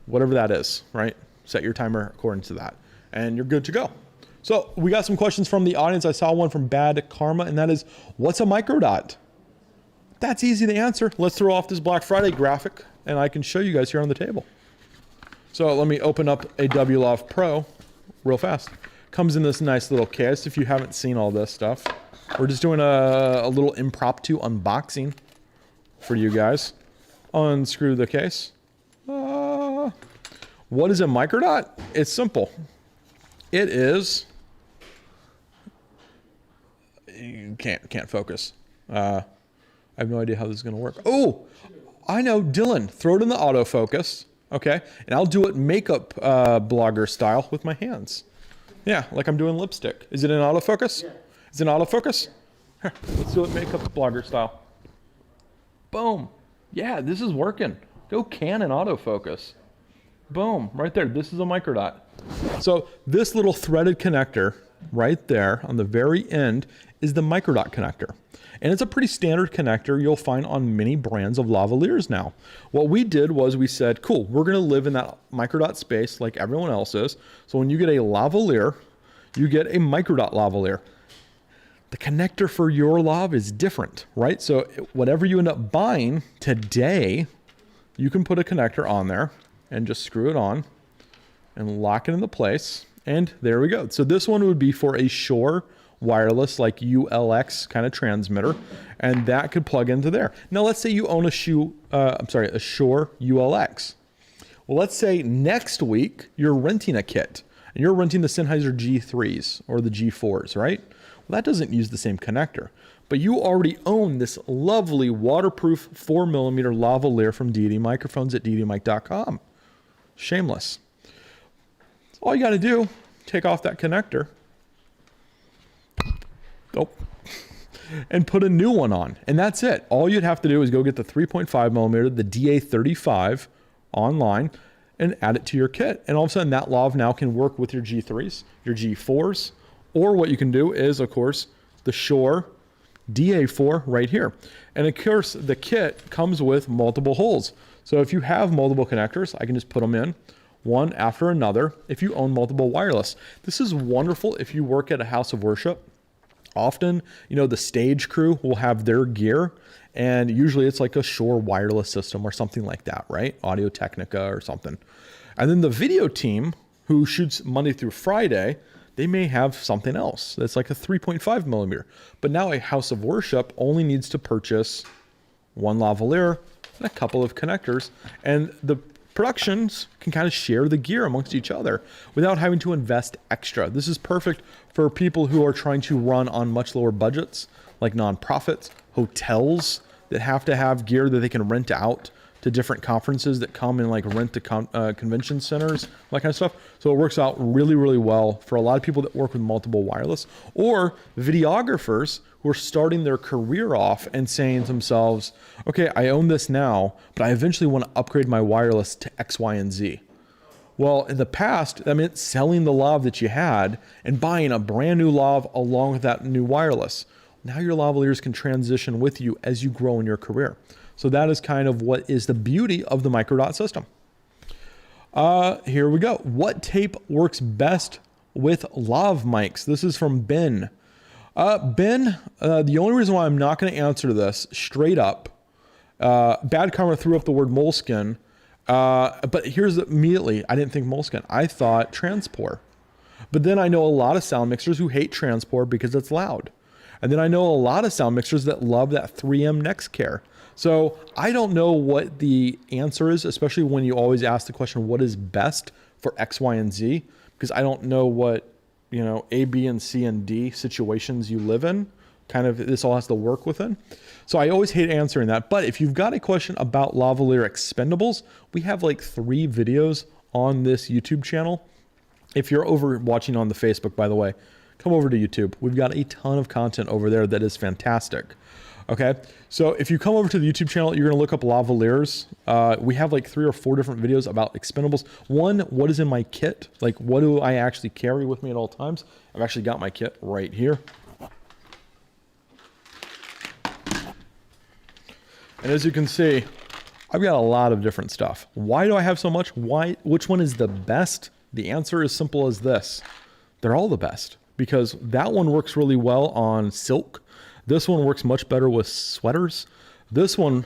Whatever that is, right? Set your timer according to that and you're good to go. So we got some questions from the audience. I saw one from Bad Karma, and that is, what's a microdot? That's easy to answer. Let's throw off this Black Friday graphic and I can show you guys here on the table. So let me open up a WLav Pro real fast. Comes in this nice little case. If you haven't seen all this stuff, we're just doing a little impromptu unboxing for you guys. Unscrew the case. What is a microdot? It's simple. It is, you can't focus. I have no idea how this is going to work. Oh, I know, Dylan, throw it in the autofocus. Okay. And I'll do it makeup blogger style with my hands. Yeah. Like I'm doing lipstick. Is it in autofocus? Yeah. Is it in autofocus? Here, let's do it makeup blogger style. Boom. Yeah, this is working. Go Canon autofocus. Boom, right there. This is a microdot. So this little threaded connector right there on the very end is the microdot connector. And it's a pretty standard connector you'll find on many brands of lavaliers now. What we did was we said, cool, we're going to live in that microdot space like everyone else is. So when you get a lavalier, you get a microdot lavalier. The connector for your lav is different, right? So whatever you end up buying today, you can put a connector on there and just screw it on and lock it into place. And there we go. So this one would be for a Shure wireless, like ULX kind of transmitter, and that could plug into there. Now, let's say you own a Shure ULX. Well, let's say next week you're renting a kit and you're renting the Sennheiser G3s or the G4s, right? Well, that doesn't use the same connector, but you already own this lovely waterproof 4mm lavalier from DD Microphones at ddmic.com. Shameless. All you got to do, take off that connector. Oh, and put a new one on. And that's it. All you'd have to do is go get the 3.5mm, the DA35 online and add it to your kit. And all of a sudden that lav now can work with your G3s, your G4s, or what you can do is, of course, the Shure DA4 right here. And of course, the kit comes with multiple holes. So if you have multiple connectors, I can just put them in one after another. If you own multiple wireless, this is wonderful if you work at a house of worship. Often, you know, the stage crew will have their gear, and usually it's like a Shure wireless system or something like that, right? Audio Technica or something. And then the video team who shoots Monday through Friday, they may have something else that's like a 3.5mm. But now a house of worship only needs to purchase one lavalier, and a couple of connectors. And the productions can kind of share the gear amongst each other without having to invest extra. This is perfect for people who are trying to run on much lower budgets, like nonprofits, hotels that have to have gear that they can rent out to different conferences that come and like rent to convention centers, that kind of stuff. So it works out really, really well for a lot of people that work with multiple wireless, or videographers who are starting their career off and saying to themselves, okay, I own this now, but I eventually want to upgrade my wireless to X, Y, and Z. Well, in the past, that meant selling the lav that you had and buying a brand new lav along with that new wireless. Now your lavaliers can transition with you as you grow in your career. So that is kind of what is the beauty of the microdot system. Here we go. What tape works best with lav mics? This is from Ben. Ben, the only reason why I'm not going to answer this straight up, Bad Karma threw up the word moleskin, but here's immediately, I didn't think moleskin. I thought transport. But then I know a lot of sound mixers who hate transport because it's loud. And then I know a lot of sound mixers that love that 3M Nextcare. So I don't know what the answer is, especially when you always ask the question, what is best for X, Y, and Z? Because I don't know what, you know, A, B, and C, and D situations you live in. Kind of, this all has to work within. So I always hate answering that. But if you've got a question about lavalier expendables, we have like 3 videos on this YouTube channel. If you're over watching on the Facebook, by the way, come over to YouTube. We've got a ton of content over there that is fantastic. Okay, so if you come over to the YouTube channel, you're gonna look up lavaliers. We have like 3 or 4 different videos about expendables. One, what is in my kit? Like, what do I actually carry with me at all times? I've actually got my kit right here. And as you can see, I've got a lot of different stuff. Why do I have so much? Why? Which one is the best? The answer is simple as this. They're all the best, because that one works really well on silk. This one works much better with sweaters. This one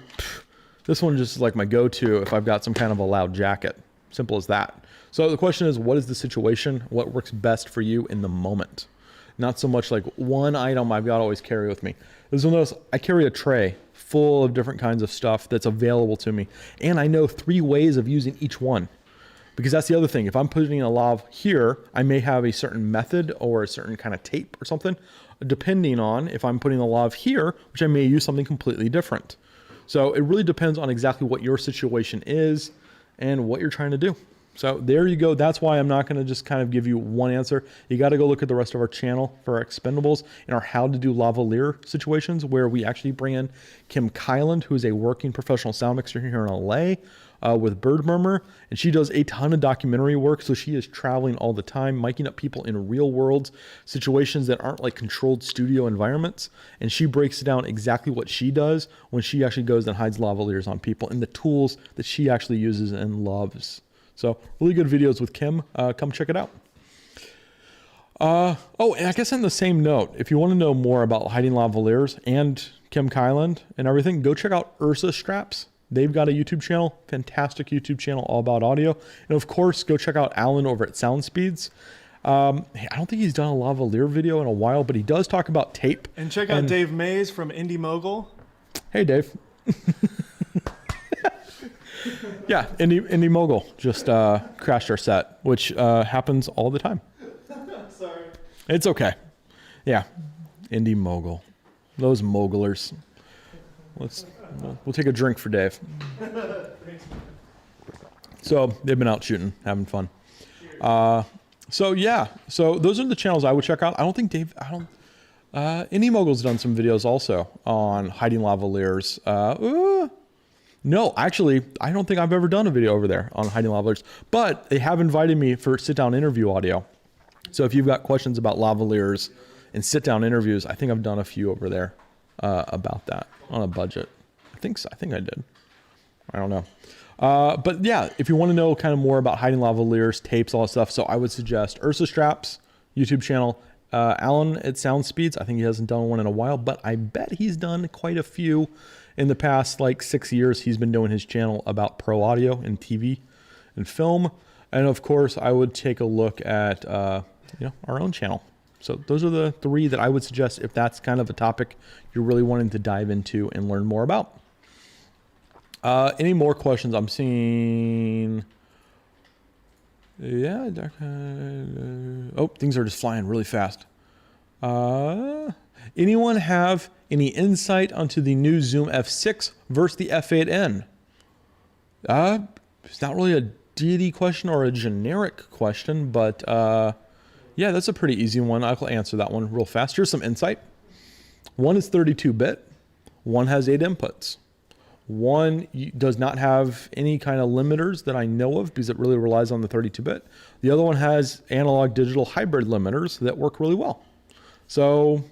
just is like my go-to if I've got some kind of a loud jacket. Simple as that. So the question is, what is the situation? What works best for you in the moment? Not so much like one item I've got to always carry with me. This one of those, I carry a tray full of different kinds of stuff that's available to me. And I know 3 ways of using each one. Because that's the other thing. If I'm putting a lav here, I may have a certain method or a certain kind of tape or something, depending on if I'm putting a lav here, which I may use something completely different. So it really depends on exactly what your situation is and what you're trying to do. So there you go. That's why I'm not going to just kind of give you one answer. You got to go look at the rest of our channel for our expendables and our how to do lavalier situations, where we actually bring in Kim Kyland, who is a working professional sound mixer here in LA. With Bird Murmur, and she does a ton of documentary work. So she is traveling all the time, miking up people in real world situations that aren't like controlled studio environments. And she breaks down exactly what she does when she actually goes and hides lavaliers on people and the tools that she actually uses and loves. So really good videos with Kim. Come check it out. Oh, and I guess on the same note, if you want to know more about hiding lavaliers and Kim Kyland and everything, go check out Ursa Straps. They've got a YouTube channel, fantastic YouTube channel, all about audio. And of course, go check out Alan over at Sound Speeds. I don't think he's done a lavalier video in a while, but he does talk about tape. And check out Dave Mays from Indie Mogul. Hey, Dave. Yeah, Indie Mogul just crashed our set, which happens all the time. Sorry. It's okay. Yeah, Indie Mogul. Those mogulers. We'll take a drink for Dave. So they've been out shooting, having fun. So yeah, so those are the channels I would check out. I don't think Indie Mogul's done some videos also on hiding lavaliers. No, actually, I don't think I've ever done a video over there on hiding lavaliers, but they have invited me for sit-down interview audio. So if you've got questions about lavaliers and sit-down interviews, I think I've done a few over there about that on a budget. I think I did. I don't know. But yeah, if you want to know kind of more about hiding lavaliers, tapes, all that stuff, so I would suggest Ursa Straps YouTube channel. Alan at Sound Speeds, I think he hasn't done one in a while, but I bet he's done quite a few in the past like 6 years. He's been doing his channel about pro audio and TV and film. And of course, I would take a look at our own channel. So those are the 3 that I would suggest if that's kind of a topic you're really wanting to dive into and learn more about. Any more questions? I'm seeing. Yeah. Oh, things are just flying really fast. Anyone have any insight onto the new Zoom F6 versus the F8N? It's not really a deity question or a generic question, but yeah, that's a pretty easy one. I'll answer that one real fast. Here's some insight. One is 32-bit. One has 8 inputs. One does not have any kind of limiters that I know of because it really relies on the 32-bit. The other one has analog digital hybrid limiters that work really well. So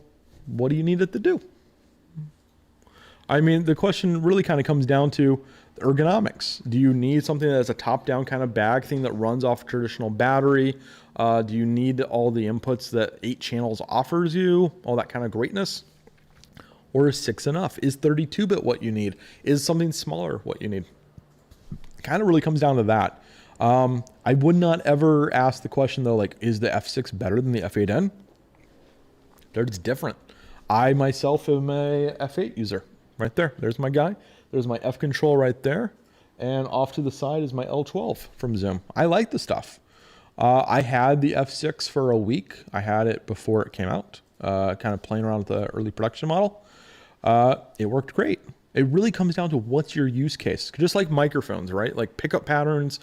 what do you need it to do? I mean, the question really kind of comes down to ergonomics. Do you need something that's a top-down kind of bag thing that runs off a traditional battery? Do you need all the inputs that 8 channels offers you? All that kind of greatness? Or is 6 enough? Is 32-bit what you need? Is something smaller what you need? It kind of really comes down to that. I would not ever ask the question though, like, is the F6 better than the F8N? They're just different. I myself am a F8 user. Right there. There's my guy. There's my F control right there. And off to the side is my L12 from Zoom. I like the stuff. I had the F6 for a week. I had it before it came out, kind of playing around with the early production model. It worked great. It really comes down to what's your use case. Just like microphones, right? Like pickup patterns,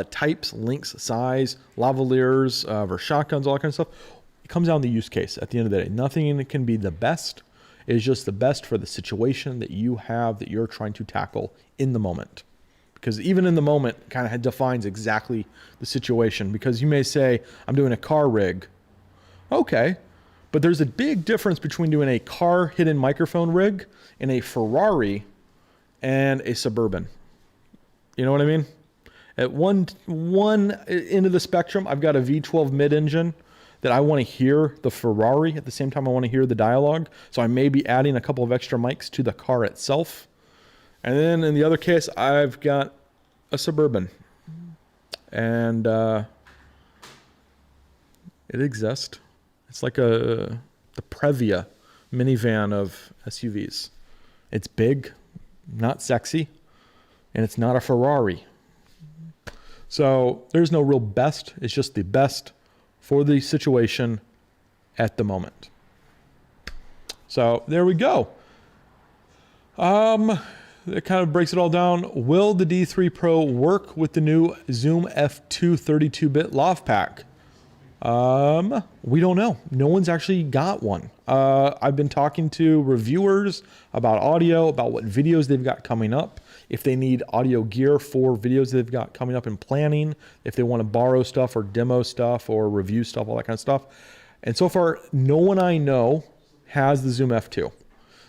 types, lengths, size, lavaliers, versus shotguns, all that kind of stuff. It comes down to the use case at the end of the day. Nothing can be the best. It is just the best for the situation that you have that you're trying to tackle in the moment. Because even in the moment kind of defines exactly the situation. Because you may say, I'm doing a car rig. Okay. But there's a big difference between doing a car hidden microphone rig and a Ferrari and a Suburban. You know what I mean? At one end of the spectrum, I've got a V12 mid-engine that I want to hear the Ferrari at the same time I want to hear the dialogue. So I may be adding a couple of extra mics to the car itself. And then in the other case, I've got a Suburban. And it exists. It's like the Previa minivan of SUVs. It's big, not sexy, and it's not a Ferrari. So there's no real best. It's just the best for the situation at the moment. So there we go. It kind of breaks it all down. Will the D3 Pro work with the new Zoom F2 32-bit lav pack? We don't know. No one's actually got one. I've been talking to reviewers about audio, about what videos they've got coming up, if they need audio gear for videos they've got coming up in planning, if they want to borrow stuff or demo stuff or review stuff, all that kind of stuff. And so far, no one I know has the Zoom F2.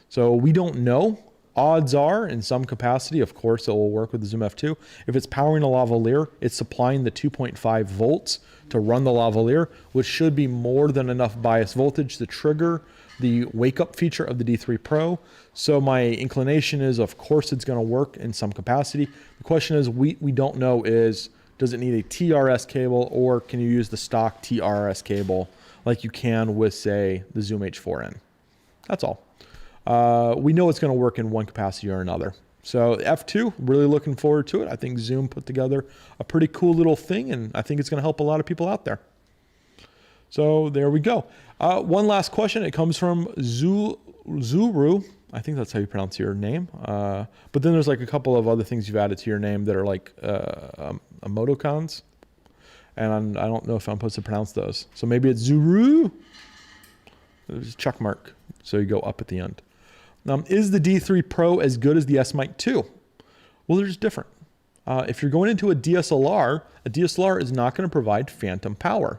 So we don't know. Odds are, in some capacity, of course, it will work with the Zoom F2. If it's powering a lavalier, it's supplying the 2.5 volts to run the lavalier, which should be more than enough bias voltage to trigger the wake-up feature of the D3 Pro. So my inclination is, of course, it's going to work in some capacity. The question is, we don't know is, does it need a TRS cable, or can you use the stock TRS cable like you can with, say, the Zoom H4n? That's all. We know it's going to work in one capacity or another. So F2, really looking forward to it. I think Zoom put together a pretty cool little thing, and I think it's going to help a lot of people out there. So there we go. One last question. It comes from Zuru. I think that's how you pronounce your name. But then there's like a couple of other things you've added to your name that are like emoticons. And I don't know if I'm supposed to pronounce those. So maybe it's Zuru. There's a check mark. So you go up at the end. Is the D3 Pro as good as the S-Mic 2? Well, they're just different. If you're going into a DSLR is not going to provide phantom power.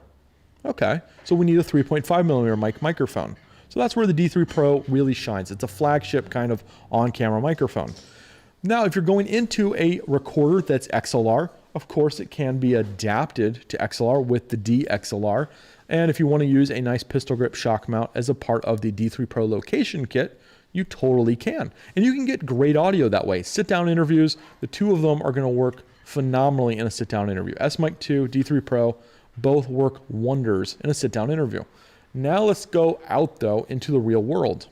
Okay, so we need a 3.5 millimeter microphone. So that's where the D3 Pro really shines. It's a flagship kind of on-camera microphone. Now, if you're going into a recorder that's XLR, of course it can be adapted to XLR with the DXLR. And if you want to use a nice pistol grip shock mount as a part of the D3 Pro location kit, you totally can. And you can get great audio that way. Sit-down interviews, the two of them are going to work phenomenally in a sit-down interview. S-Mic 2, D3 Pro, both work wonders in a sit-down interview. Now let's go out, though, into the real world.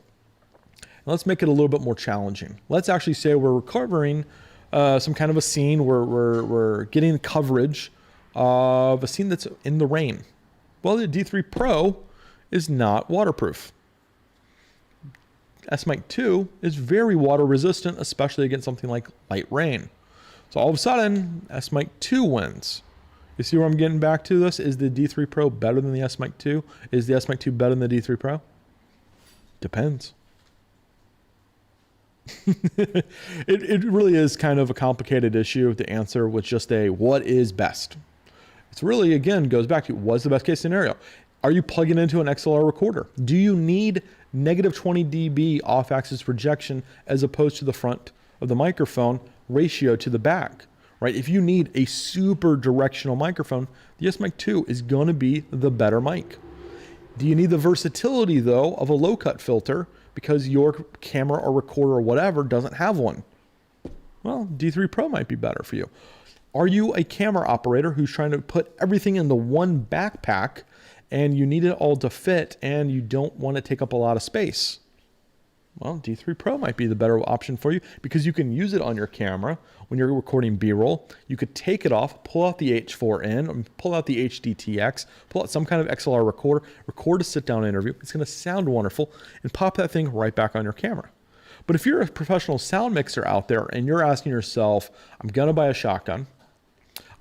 And let's make it a little bit more challenging. Let's actually say we're recovering some kind of a scene where we're getting coverage of a scene that's in the rain. Well, the D3 Pro is not waterproof. S-Mic 2 is very water resistant, especially against something like light rain. So all of a sudden, S-Mic 2 wins. You see where I'm getting back to this? Is the D3 Pro better than the S-Mic 2? Is the S-Mic 2 better than the D3 Pro? Depends. It really is kind of a complicated issue to answer with just a what is best. It's really, again, goes back to what's the best case scenario. Are you plugging into an XLR recorder? Do you need negative 20 dB off-axis projection as opposed to the front of the microphone ratio to the back? Right? If you need a super directional microphone, the S-Mic 2 is going to be the better mic. Do you need the versatility, though, of a low-cut filter because your camera or recorder or whatever doesn't have one? Well, D3 Pro might be better for you. Are you a camera operator who's trying to put everything into one backpack and you need it all to fit and you don't want to take up a lot of space? Well, D3 Pro might be the better option for you because you can use it on your camera when you're recording B-roll. You could take it off, pull out the H4n, pull out the HDTX, pull out some kind of XLR recorder, record a sit-down interview. It's going to sound wonderful and pop that thing right back on your camera. But if you're a professional sound mixer out there and you're asking yourself, I'm going to buy a shotgun,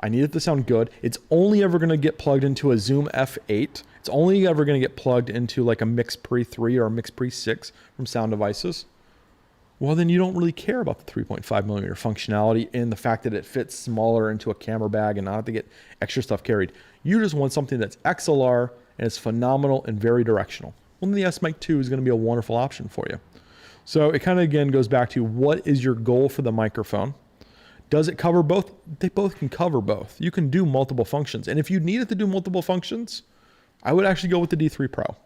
I need it to sound good. It's only ever going to get plugged into a Zoom F8. It's only ever going to get plugged into like a Mix Pre 3 or a Mix Pre 6 from Sound Devices. Well, then you don't really care about the 3.5 millimeter functionality and the fact that it fits smaller into a camera bag and not have to get extra stuff carried. You just want something that's XLR and it's phenomenal and very directional. Well, then the S-Mic 2 is going to be a wonderful option for you. So it kind of, again, goes back to what is your goal for the microphone? Does it cover both? They both can cover both. You can do multiple functions. And if you need it to do multiple functions, I would actually go with the D3 Pro.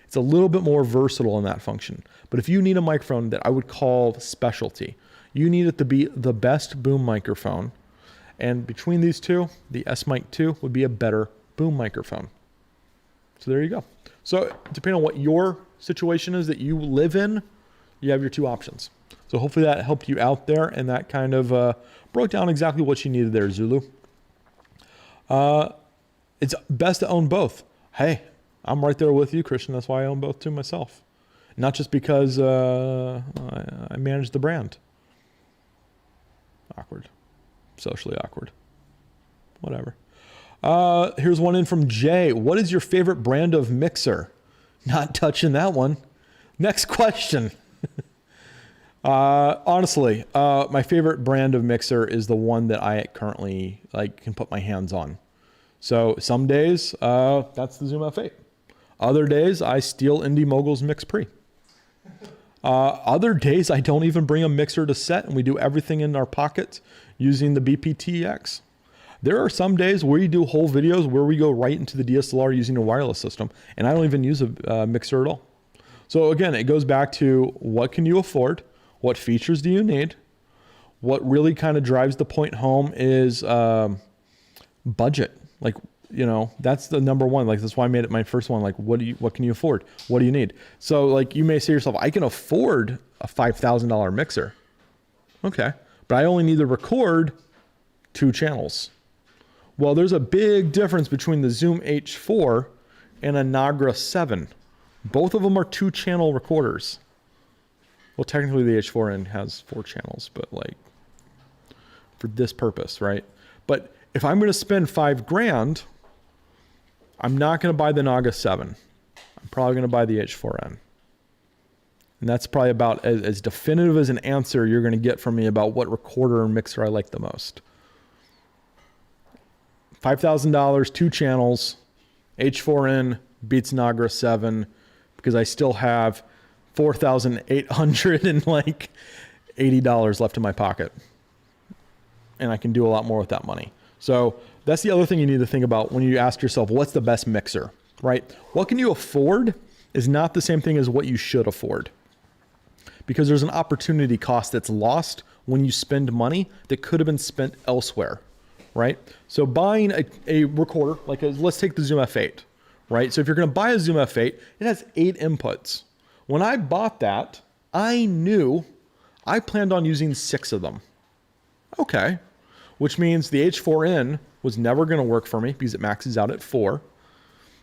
It's a little bit more versatile in that function. But if you need a microphone that I would call specialty, you need it to be the best boom microphone. And between these two, the S-Mic 2 would be a better boom microphone. So there you go. So depending on what your situation is that you live in, you have your two options. So hopefully that helped you out there and that kind of broke down exactly what you needed there, Zulu. It's best to own both. Hey, I'm right there with you, Christian. That's why I own both too myself. Not just because I manage the brand. Awkward. Socially awkward. Whatever. Here's one in from Jay. What is your favorite brand of mixer? Not touching that one. Next question. Honestly, my favorite brand of mixer is the one that I currently can put my hands on. So some days, that's the Zoom F8. Other days, I steal Indie Mogul's Mix Pre. Other days, I don't even bring a mixer to set and we do everything in our pockets using the BPTX. There are some days where you do whole videos where we go right into the DSLR using a wireless system and I don't even use a mixer at all. So again, it goes back to what can you afford? What features do you need? What really kind of drives the point home is budget. That's the number one. That's why I made it my first one. What can you afford? What do you need? So you may say to yourself, I can afford a $5,000 mixer. Okay. But I only need to record 2 channels. Well, there's a big difference between the Zoom H4 and a Nagra 7. Both of them are 2-channel recorders. Well, technically the H4n has 4 channels, but for this purpose, right? But if I'm going to spend $5,000, I'm not going to buy the Naga 7. I'm probably going to buy the H4n. And that's probably about as definitive as an answer you're going to get from me about what recorder and mixer I like the most. $5,000, 2 channels, H4n beats Nagra 7 because I still have $4,880 left in my pocket. And I can do a lot more with that money. So that's the other thing you need to think about when you ask yourself, what's the best mixer, right? What can you afford is not the same thing as what you should afford. Because there's an opportunity cost that's lost when you spend money that could have been spent elsewhere, right? So buying a recorder, let's take the Zoom F8, right? So if you're going to buy a Zoom F8, it has 8 inputs. When I bought that, I knew I planned on using 6 of them. Okay. Which means the H4n was never going to work for me because it maxes out at 4.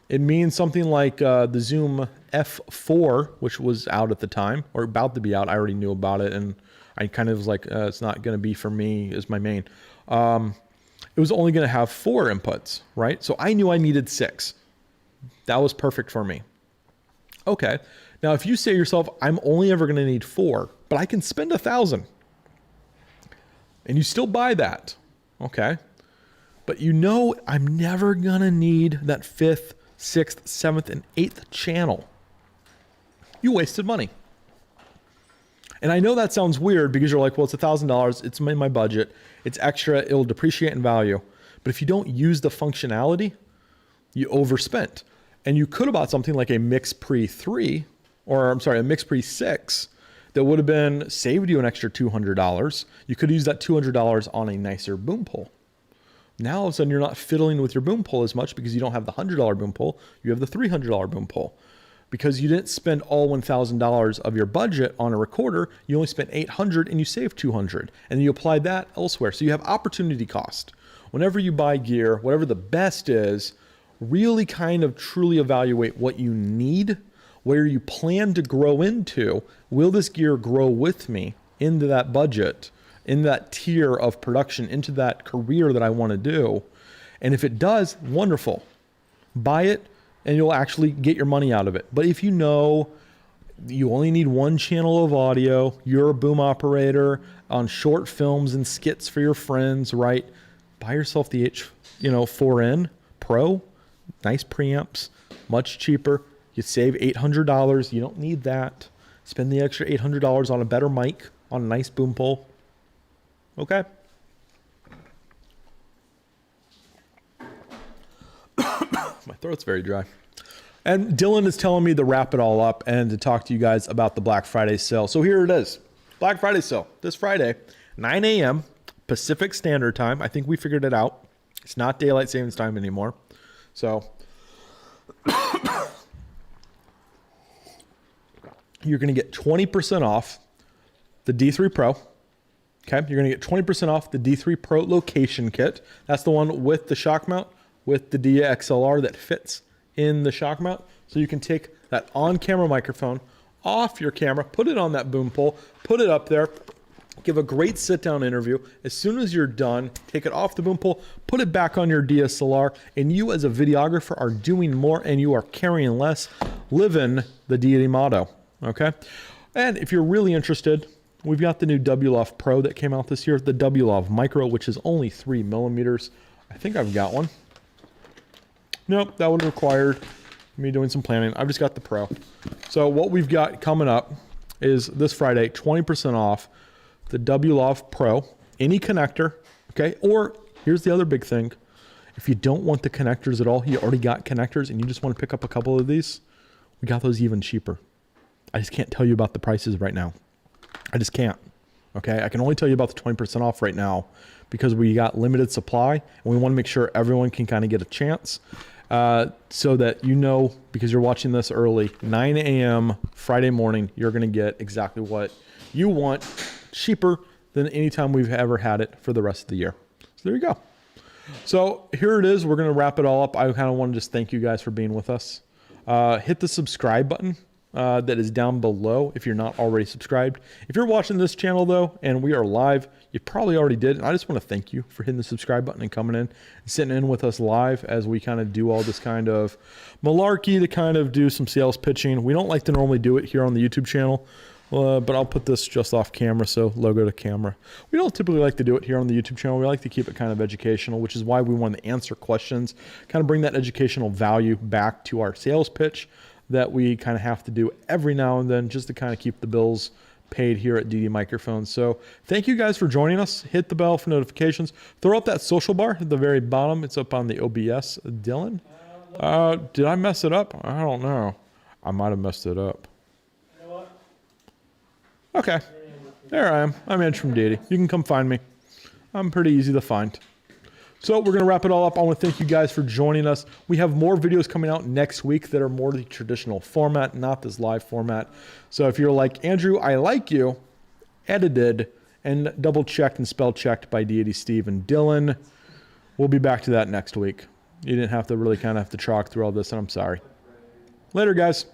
It means something like the Zoom F4, which was out at the time, or about to be out. I already knew about it, and I kind of was like, it's not going to be for me as my main. It was only going to have 4 inputs, right? So I knew I needed 6. That was perfect for me. Okay. Now, if you say to yourself, I'm only ever going to need 4, but I can spend 1,000, and you still buy that, okay? But you know I'm never going to need that 5th, 6th, 7th, and 8th channel. You wasted money. And I know that sounds weird because you're like, well, it's $1,000. It's in my budget. It's extra. It'll depreciate in value. But if you don't use the functionality, you overspent. And you could have bought something like a MixPre 3, or I'm sorry, a MixPre 6 that would have been saved you an extra $200. You could use that $200 on a nicer boom pole. Now all of a sudden you're not fiddling with your boom pole as much because you don't have the $100 boom pole. You have the $300 boom pole. Because you didn't spend all $1,000 of your budget on a recorder, you only spent $800 and you saved $200. And you applied that elsewhere. So you have opportunity cost. Whenever you buy gear, whatever the best is, really kind of truly evaluate what you need, where you plan to grow into. Will this gear grow with me into that budget, in that tier of production, into that career that I want to do? And if it does, wonderful. Buy it, and you'll actually get your money out of it. But if you know you only need 1 channel of audio, you're a boom operator on short films and skits for your friends, right? Buy yourself the H4n Pro, nice preamps, much cheaper. You save $800. You don't need that. Spend the extra $800 on a better mic, on a nice boom pole. Okay? My throat's very dry. And Dylan is telling me to wrap it all up and to talk to you guys about the Black Friday sale. So here it is. Black Friday sale this Friday, 9 a.m. Pacific Standard Time. I think we figured it out. It's not daylight savings time anymore. So you're going to get 20% off the D3 Pro. Okay. You're going to get 20% off the D3 Pro location kit. That's the one with the shock mount, with the DXLR that fits in the shock mount. So you can take that on-camera microphone off your camera, put it on that boom pole, put it up there, give a great sit-down interview. As soon as you're done, take it off the boom pole, put it back on your DSLR, and you as a videographer are doing more and you are carrying less, living the deity motto, okay? And if you're really interested, we've got the new WLOF Pro that came out this year, the WLOF Micro, which is only 3 millimeters. I think I've got one. Nope, that would have required me doing some planning. I've just got the Pro. So what we've got coming up is this Friday, 20% off the WLOF Pro, any connector, okay? Or here's the other big thing. If you don't want the connectors at all, you already got connectors and you just want to pick up a couple of these, we got those even cheaper. I just can't tell you about the prices right now. I just can't, okay? I can only tell you about the 20% off right now because we got limited supply and we want to make sure everyone can kind of get a chance. So that you know, because you're watching this early, 9 a.m. Friday morning, you're going to get exactly what you want, cheaper than any time we've ever had it for the rest of the year. So there you go. So here it is. We're going to wrap it all up. I kind of want to just thank you guys for being with us. Hit the subscribe button that is down below if you're not already subscribed. If you're watching this channel, though, and we are live, you probably already did. And I just want to thank you for hitting the subscribe button and coming in and sitting in with us live as we kind of do all this kind of malarkey to kind of do some sales pitching. We don't like to normally do it here on the YouTube channel, but I'll put this just off camera, so logo to camera. We don't typically like to do it here on the YouTube channel. We like to keep it kind of educational, which is why we want to answer questions, kind of bring that educational value back to our sales pitch that we kind of have to do every now and then just to kind of keep the bills paid here at DD Microphones. So thank you guys for joining us. Hit the bell for notifications. Throw up that social bar at the very bottom. It's up on the OBS. Dylan? Did I mess it up? I don't know. I might have messed it up. You know what? Okay. There I am. I'm Andrew from DD. You can come find me. I'm pretty easy to find. So we're going to wrap it all up. I want to thank you guys for joining us. We have more videos coming out next week that are more the traditional format, not this live format. So if you're like, Andrew, I like you, edited, and double checked and spell checked by Deity Steve and Dylan. We'll be back to that next week. You didn't have to really kind of have to chalk through all this, and I'm sorry. Later, guys.